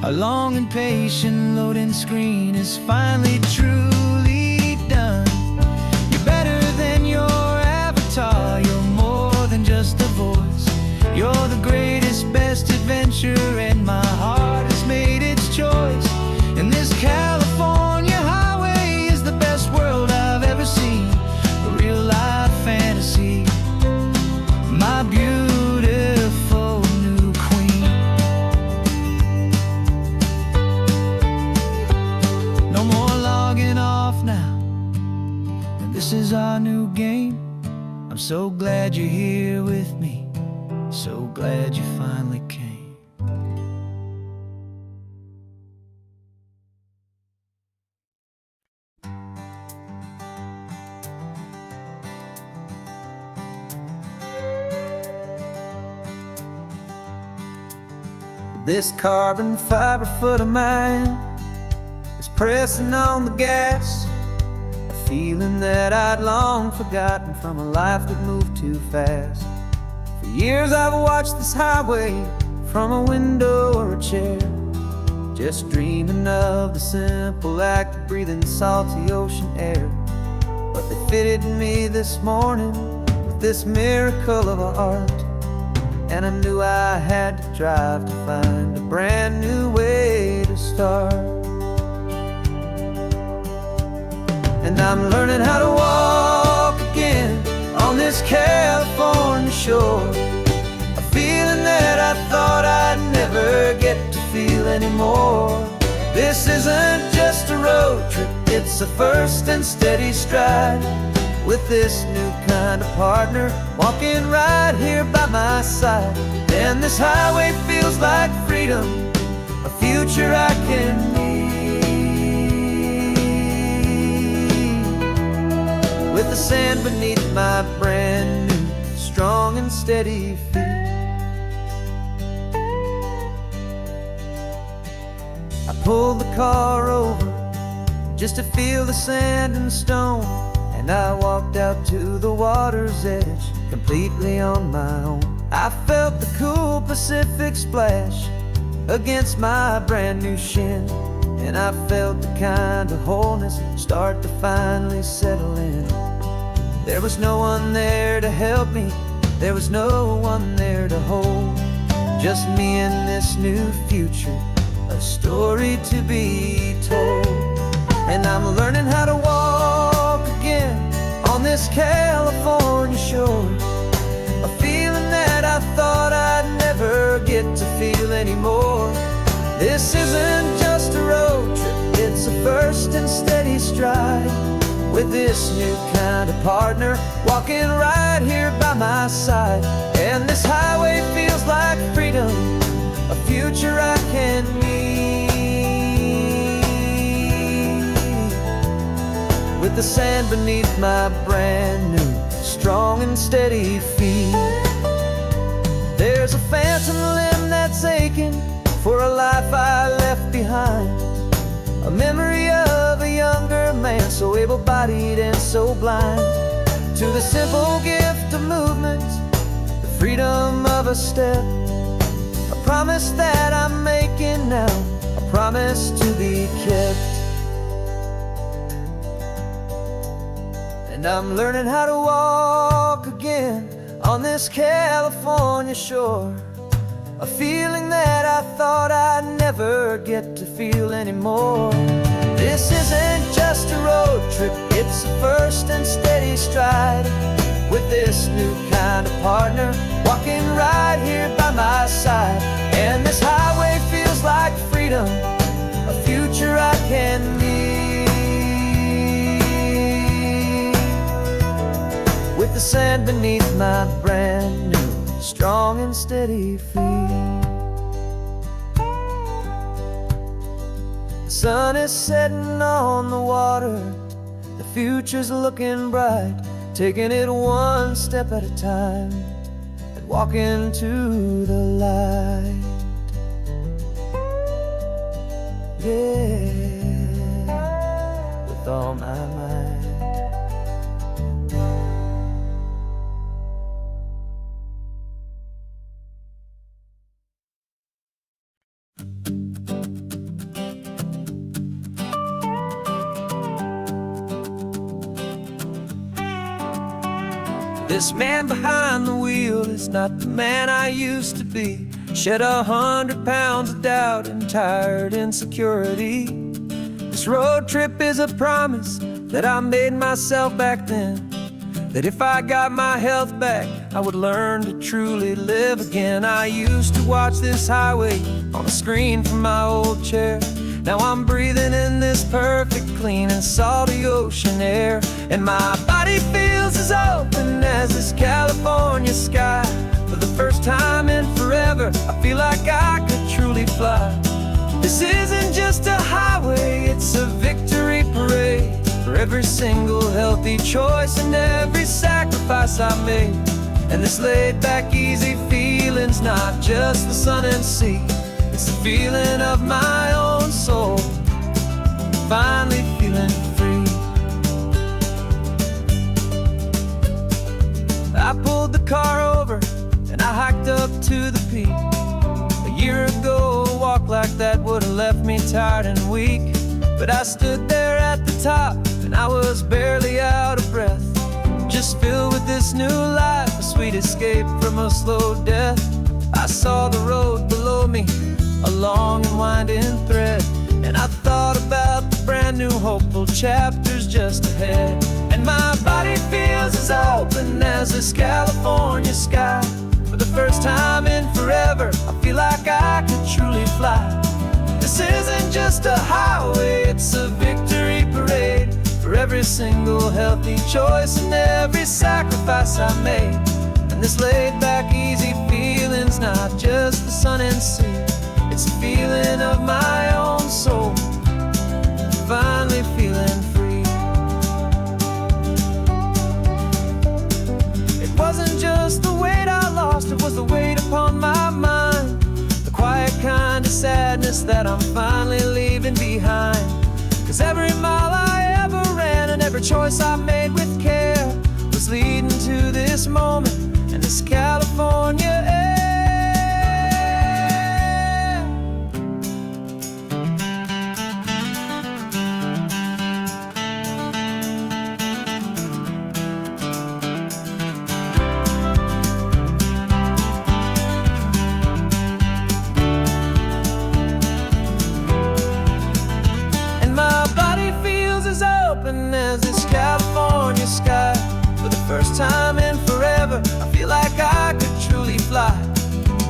A long and patient loading screen is finally truly done. You're better than your avatar, you're more than just a voice. You're the greatest, best adventure, and my heart has made its choice. And this California highway is the best world I've ever seen. A real life fantasy, my beautiful new queen. No more logging off now, and this is our new game. I'm so glad you're here with me, so glad you finally came. This carbon fiber foot of mine is pressing on the gas, a feeling that I'd long forgotten from a life that moved too fast. For years I've watched this highway from a window or a chair, just dreaming of the simple act of breathing salty ocean air. But they fitted me this morning with this miracle of art, and I knew I had to drive to find a brand new way to start. And I'm learning how to walk again on this California shore, a feeling that I thought I'd never get to feel anymore. This isn't just a road trip, it's a first and steady stride, with this new kind of partner walking right here by my side. And this highway feels like freedom, a future I can need, with the sand beneath my brand new strong and steady feet. I pulled the car over just to feel the sand and stone, and I walked out to the water's edge, completely on my own. I felt the cool Pacific splash against my brand new shin, and I felt the kind of wholeness start to finally settle in. There was no one there to help me, there was no one there to hold, just me and this new future, a story to be told. And I'm learning how to walk again on this California shore, a feeling that I thought I'd never get to feel anymore. This isn't just a road trip, it's a first and steady stride, with this new kind of partner walking right here by my side. And this highway feels like freedom, a future I can need, with the sand beneath my brand new strong and steady feet. There's a phantom limb that's aching for a life I left behind, a memory of a younger man, so able-bodied and so blind, to the simple gift of movement, the freedom of a step, a promise that I'm making now, a promise to be kept. And I'm learning how to walk again on this California shore, a feeling that I thought I'd never get to feel anymore. This isn't just a road trip, it's a first and steady stride, with this new kind of partner walking right here by my side. And this highway feels like freedom, a future I can need, with the sand beneath my brand new strong and steady feet. The sun is setting on the water, the future's looking bright, taking it one step at a time and walking to the light. Yeah, with all my might. This man behind the wheel is not the man I used to be. Shed 100 pounds of doubt and tired insecurity. This road trip is a promise that I made myself back then, that if I got my health back, I would learn to truly live again. I used to watch this highway on a screen from my old chair. Now I'm breathing in this perfect, clean and salty ocean air. And my body feels as open as this California sky. For the first time in forever, I feel like I could truly fly. This isn't just a highway, it's a victory parade. For every single healthy choice and every sacrifice I made. And this laid back easy feeling's not just the sun and sea, it's the feeling of my own soul, finally feeling free. I pulled the car over and I hiked up to the peak. A year ago, a walk like that would have left me tired and weak. But I stood there at the top and I was barely out of breath, just filled with this new life, a sweet escape from a slow death. I saw the road below me, a long and winding thread, and I thought about the brand new hopeful chapters just ahead. And my body feels as open as this California sky. For the first time in forever, I feel like I could truly fly. This isn't just a highway, it's a victory parade. For every single healthy choice and every sacrifice I made. And this laid back easy feeling's not just the sun and sea, it's the feeling of my own soul, finally feeling free. It wasn't just the weight I lost, it was the weight upon my mind. The quiet kind of sadness that I'm finally leaving behind. 'Cause every mile I ever ran and every choice I made with care was leading to this moment and this California air. As this California sky. For the first time in forever, I feel like I could truly fly.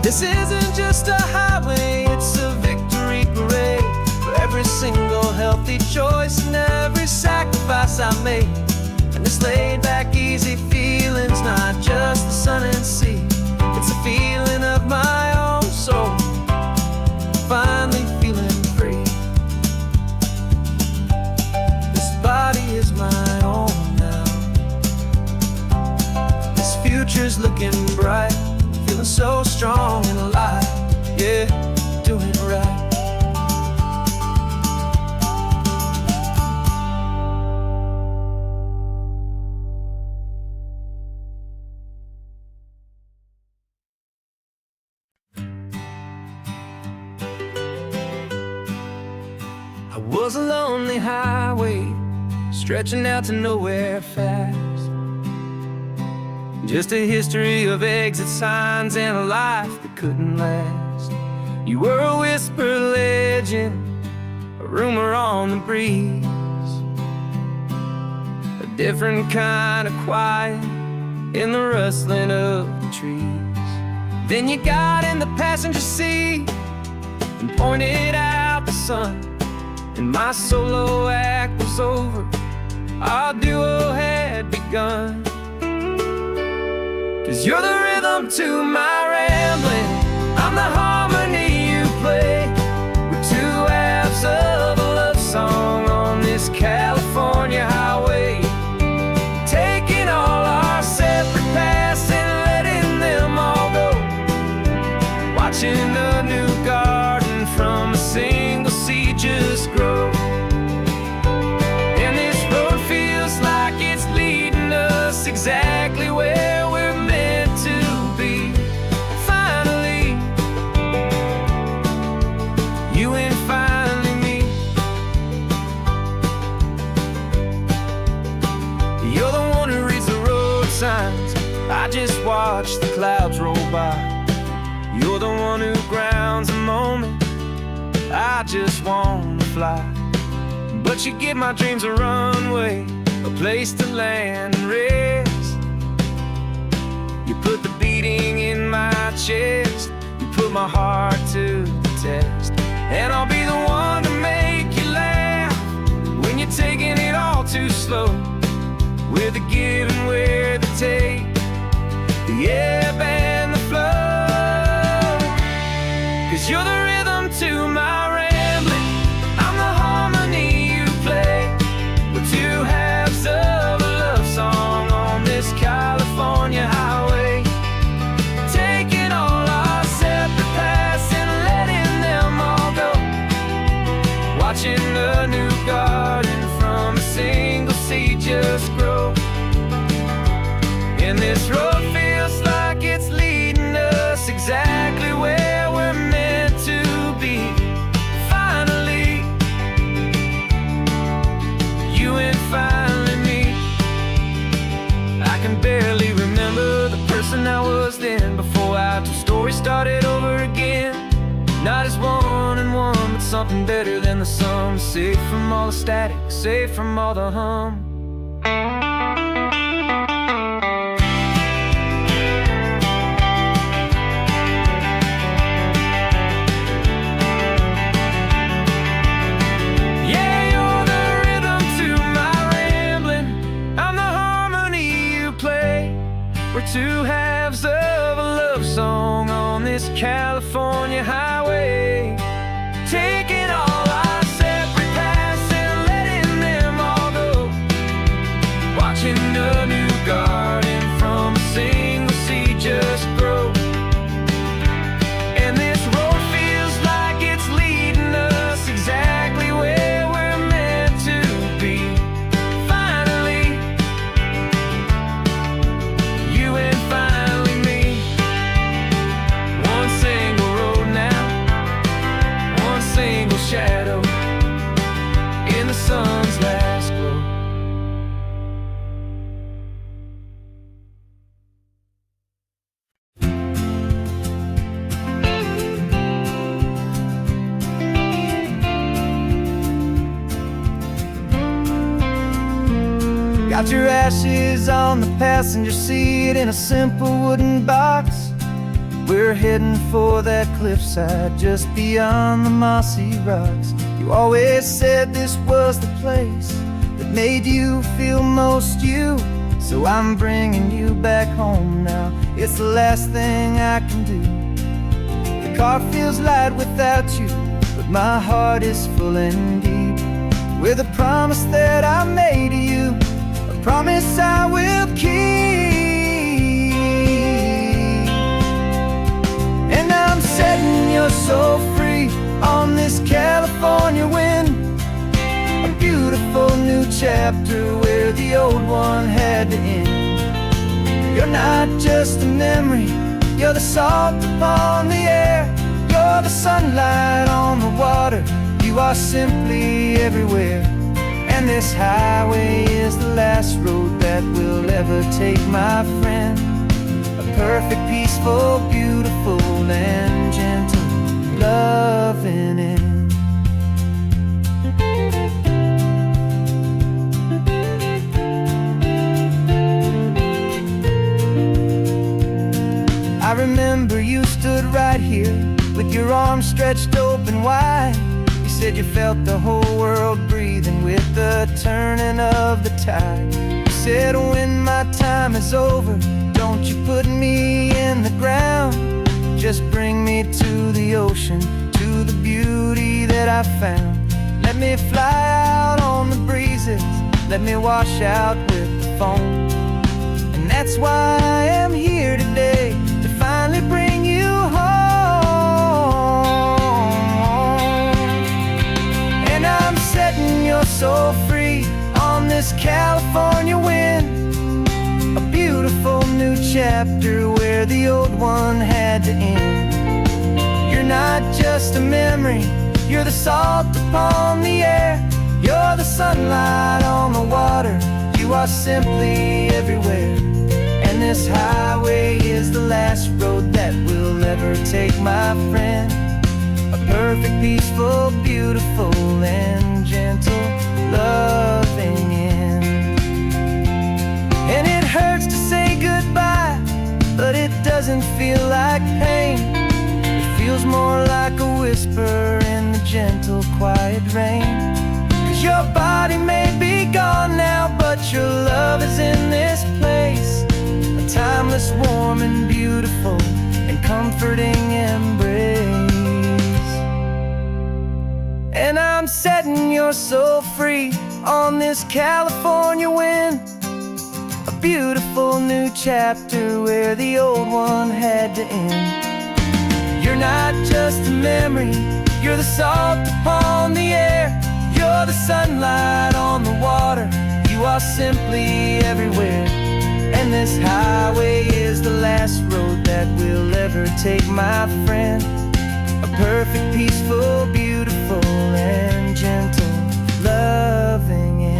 This isn't just a highway, it's a victory parade. For every single healthy choice and every sacrifice I made. And this laid back easy feeling's not just the sun and sea, it's a feeling of my own soul, finally feeling free. Body is my own now. This future's looking bright, feeling so strong and alive. Yeah, doing it right. I was a lonely highway, stretching out to nowhere fast. Just a history of exit signs and a life that couldn't last. You were a whisper legend, a rumor on the breeze, a different kind of quiet in the rustling of the trees. Then you got in the passenger seat and pointed out the sun, and my solo act was over, our duo had begun. 'Cause you're the rhythm to my rambling, I'm the harmony you play. We're two halves of a love song on this California highway, taking all our separate paths and letting them all go. Watching a new garden from a single seed just grow. Exactly where we're meant to be. Finally, you and finally me. You're the one who reads the road signs, I just watch the clouds roll by. You're the one who grounds the moment. I just wanna fly, but you give my dreams a runway, a place to land and rest. You put the beating in my chest, you put my heart to the test. And I'll be the one to make you laugh when you're taking it all too slow. We're the give and we're the take, the ebb and the flow. 'Cause you're the rhythm to my rambling, I'm the harmony you play. We're two halves of a love song on this California highway, taking all our separate paths and letting them all go. Watching a new garden from a single seed just grow. And this road feels like it's leading us exactly where we're meant to be. Finally, you and finally me. I can barely remember the person I was then, before our two stories started over again. Not as one and one, but something better than the sum. Safe from all the static, safe from all the hum. We're two halves of a love song on this California highway, taking all our separate paths and letting them all go. Watching a new garden from a single seed just grow. And this road feels like it's leading us exactly where we're meant to be. Finally, you and finally me. One single road now, one single shadow in the sun's last glow. Got your ashes on the passenger seat in a simple wooden box. We're heading for that cliffside just beyond the mossy rocks. You always said this was the place that made you feel most you. So I'm bringing you back home now. It's the last thing I can do. The car feels light without you, but my heart is full and deep with a promise that I made to you, a promise I will keep. And I'm setting your soul free on this California wind, a beautiful new chapter where the old one had to end. You're not just a memory, you're the salt upon the air, you're the sunlight on the water, you are simply everywhere. And this highway is the last road that we'll ever take, my friend. A perfect, peaceful, beautiful, and gentle loving end. I remember you stood right here with your arms stretched open wide. You said you felt the whole world breathing with the turning of the tide. You said when my time is over, don't you put me in the ground, just bring me to the ocean, to the beauty that I found. Let me fly out on the breezes, let me wash out with the foam. And that's why I am here today, to finally bring you home. And I'm setting your soul free on this California wind, a beautiful new chapter where the old one had to end. You're not just a memory, you're the salt upon the air, you're the sunlight on the water, you are simply everywhere. And this highway is the last road that will ever take, my friend. A perfect, peaceful, beautiful, and gentle, loving end. And it hurts to say goodbye, but it doesn't feel like pain. It feels more like a whisper in the gentle, quiet rain. 'Cause your body may be gone now, but your love is in this place. A timeless, warm, and beautiful, and comforting embrace. And I'm setting your soul free on this California wind. A beautiful new chapter where the old one had to end. You're not just a memory, you're the salt upon the air. You're the sunlight on the water, you are simply everywhere. And this highway is the last road that we'll ever take, my friend. A perfect, peaceful, beautiful, and gentle, loving end.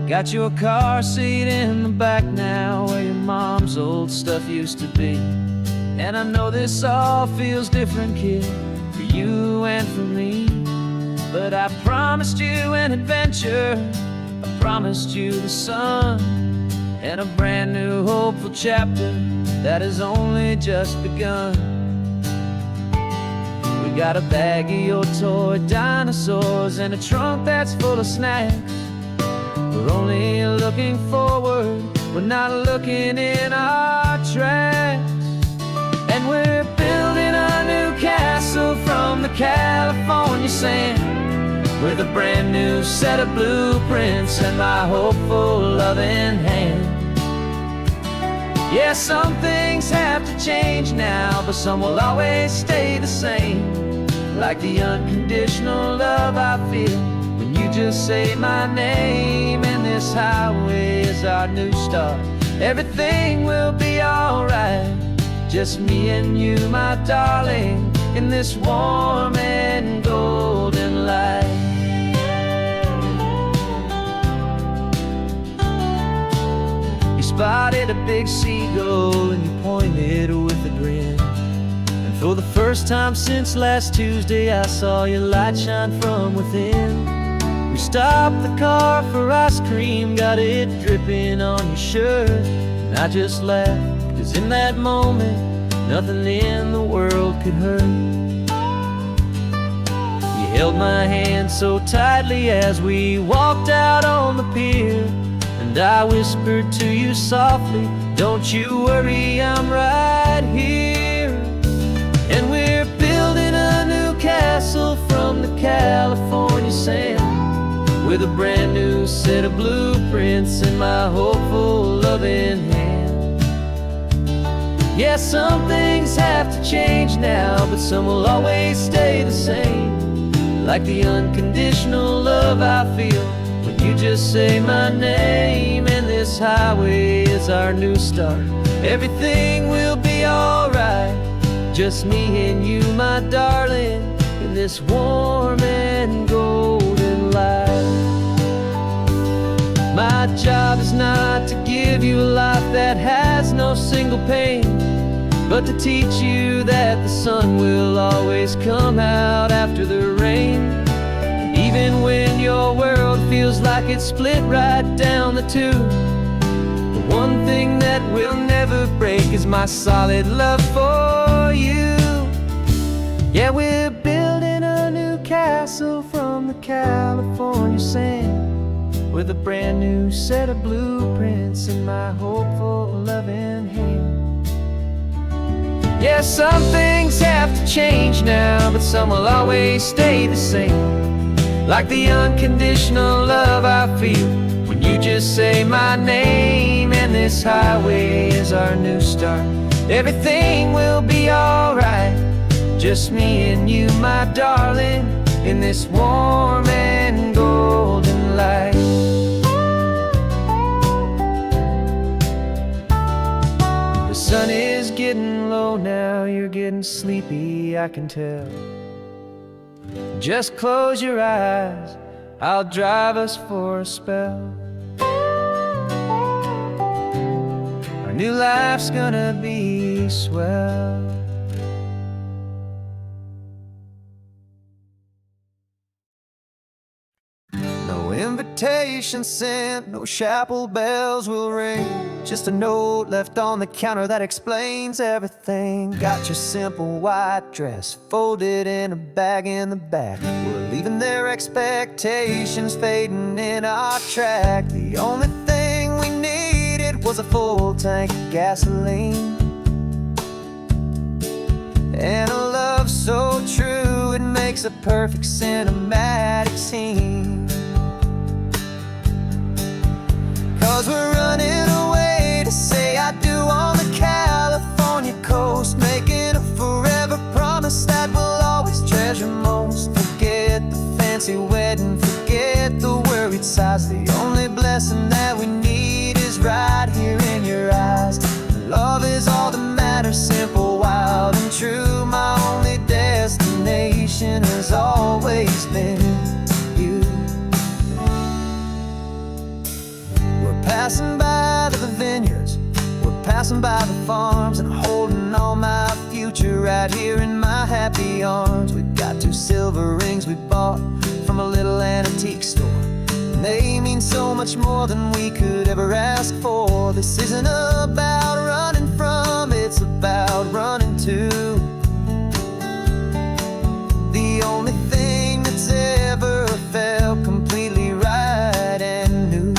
Got your car seat in the back now, where your mom's old stuff used to be. And I know this all feels different, kid, for you and for me. But I promised you an adventure, I promised you the sun, and a brand new hopeful chapter that has only just begun. We got a bag of your toy dinosaurs and a trunk that's full of snacks. We're only looking forward, we're not looking in our tracks. And we're building a new castle from the California sand, with a brand new set of blueprints and my hopeful loving hand. Yeah, some things have to change now, but some will always stay the same. Like the unconditional love I feel when you just say my name. And this highway is our new start, everything will be alright. Just me and you, my darling, in this warm and golden light. You spotted a big seagull and you pointed with a grin. And for the first time since last Tuesday, I saw your light shine from within. We stopped the car for ice cream, got it dripping on your shirt. And I just laughed, 'cause in that moment, nothing in the world could hurt. You held my hand so tightly as we walked out on the pier, and I whispered to you softly, don't you worry, I'm right here. And we're building a new castle from the California sand, with a brand new set of blueprints in my hopeful loving hand. Yeah, some things have to change now, but some will always stay the same. Like the unconditional love I feel when you just say my name. And this highway is our new start, everything will be alright. Just me and you, my darling, in this warm and golden light. My job is not to give you a life that has no single pain, but to teach you that the sun will always come out after the rain. And even when your world feels like it's split right down the two, the one thing that will never break is my solid love for you. Yeah, we're building a new castle from the California sand, with a brand new set of blueprints in my hopeful loving hand. Yeah, some things have to change now, but some will always stay the same. Like the unconditional love I feel when you just say my name. And this highway is our new start, Everything will be alright, just me and you, my darling, in this warm and golden light. The sun is getting low now, you're getting sleepy, I can tell. Just close your eyes, I'll drive us for a spell. Our new life's gonna be swell. No invitation sent, no chapel bells will ring. Just a note left on the counter that explains everything. Got your simple white dress folded in a bag in the back. We're leaving their expectations fading in our track. The only thing we needed was a full tank of gasoline, and a love so true it makes a perfect cinematic scene. 'Cause we're running away to say I do on the California coast, making a forever promise that we'll always treasure most. Forget the fancy wedding, forget the worried sighs. The only blessing that we need is right here in your eyes. Love is all that matters, simple, wild, and true. My only destination has always been you. We're passing by the vineyards, we're passing by the farms, and holding all my future right here in my happy arms. We've got 2 silver rings we bought from a little antique store, and they mean so much more than we could ever ask for. This isn't about running from, it's about running to the only thing that's ever felt completely right and new.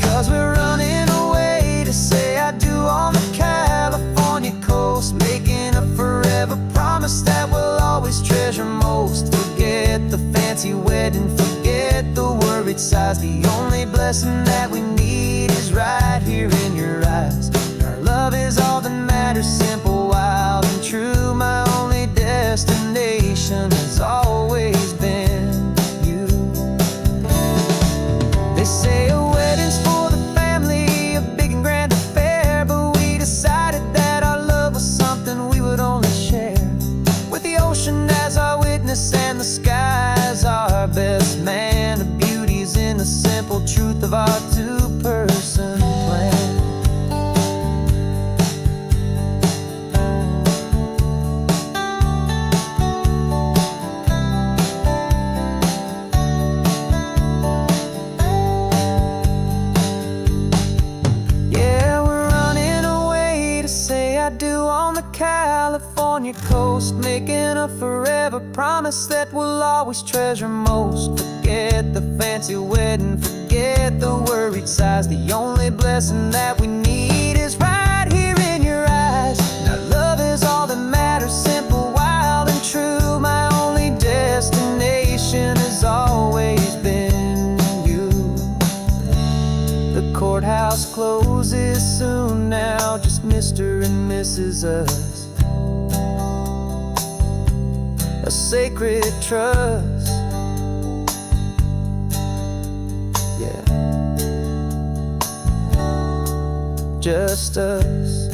'Cause we're running away to say I do on the California coast, making a forever promise that we'll always treasure most. Forget the fancy wedding, forget the worried sighs. The only blessing that we need is right here in your eyes. Our love is all that matters, simple, wild, and true. My only destination has always been you. They say a wedding's for the family, a big and grand affair, but we decided that our love was something we would only share with the ocean as our witness and the sky as our best man. The beauty's in the simple truth of our 2-person plan. Yeah, we're running away to say I do on the California coast, making a forever promise that we'll always treasure most. Forget the fancy wedding, forget the worried sighs. The only blessing that we need is right here in your eyes. Now love is all that matters, simple, wild, and true. My only destination has always been you. The courthouse closes soon now, just Mr. and Mrs. Us. A sacred trust, yeah, just us.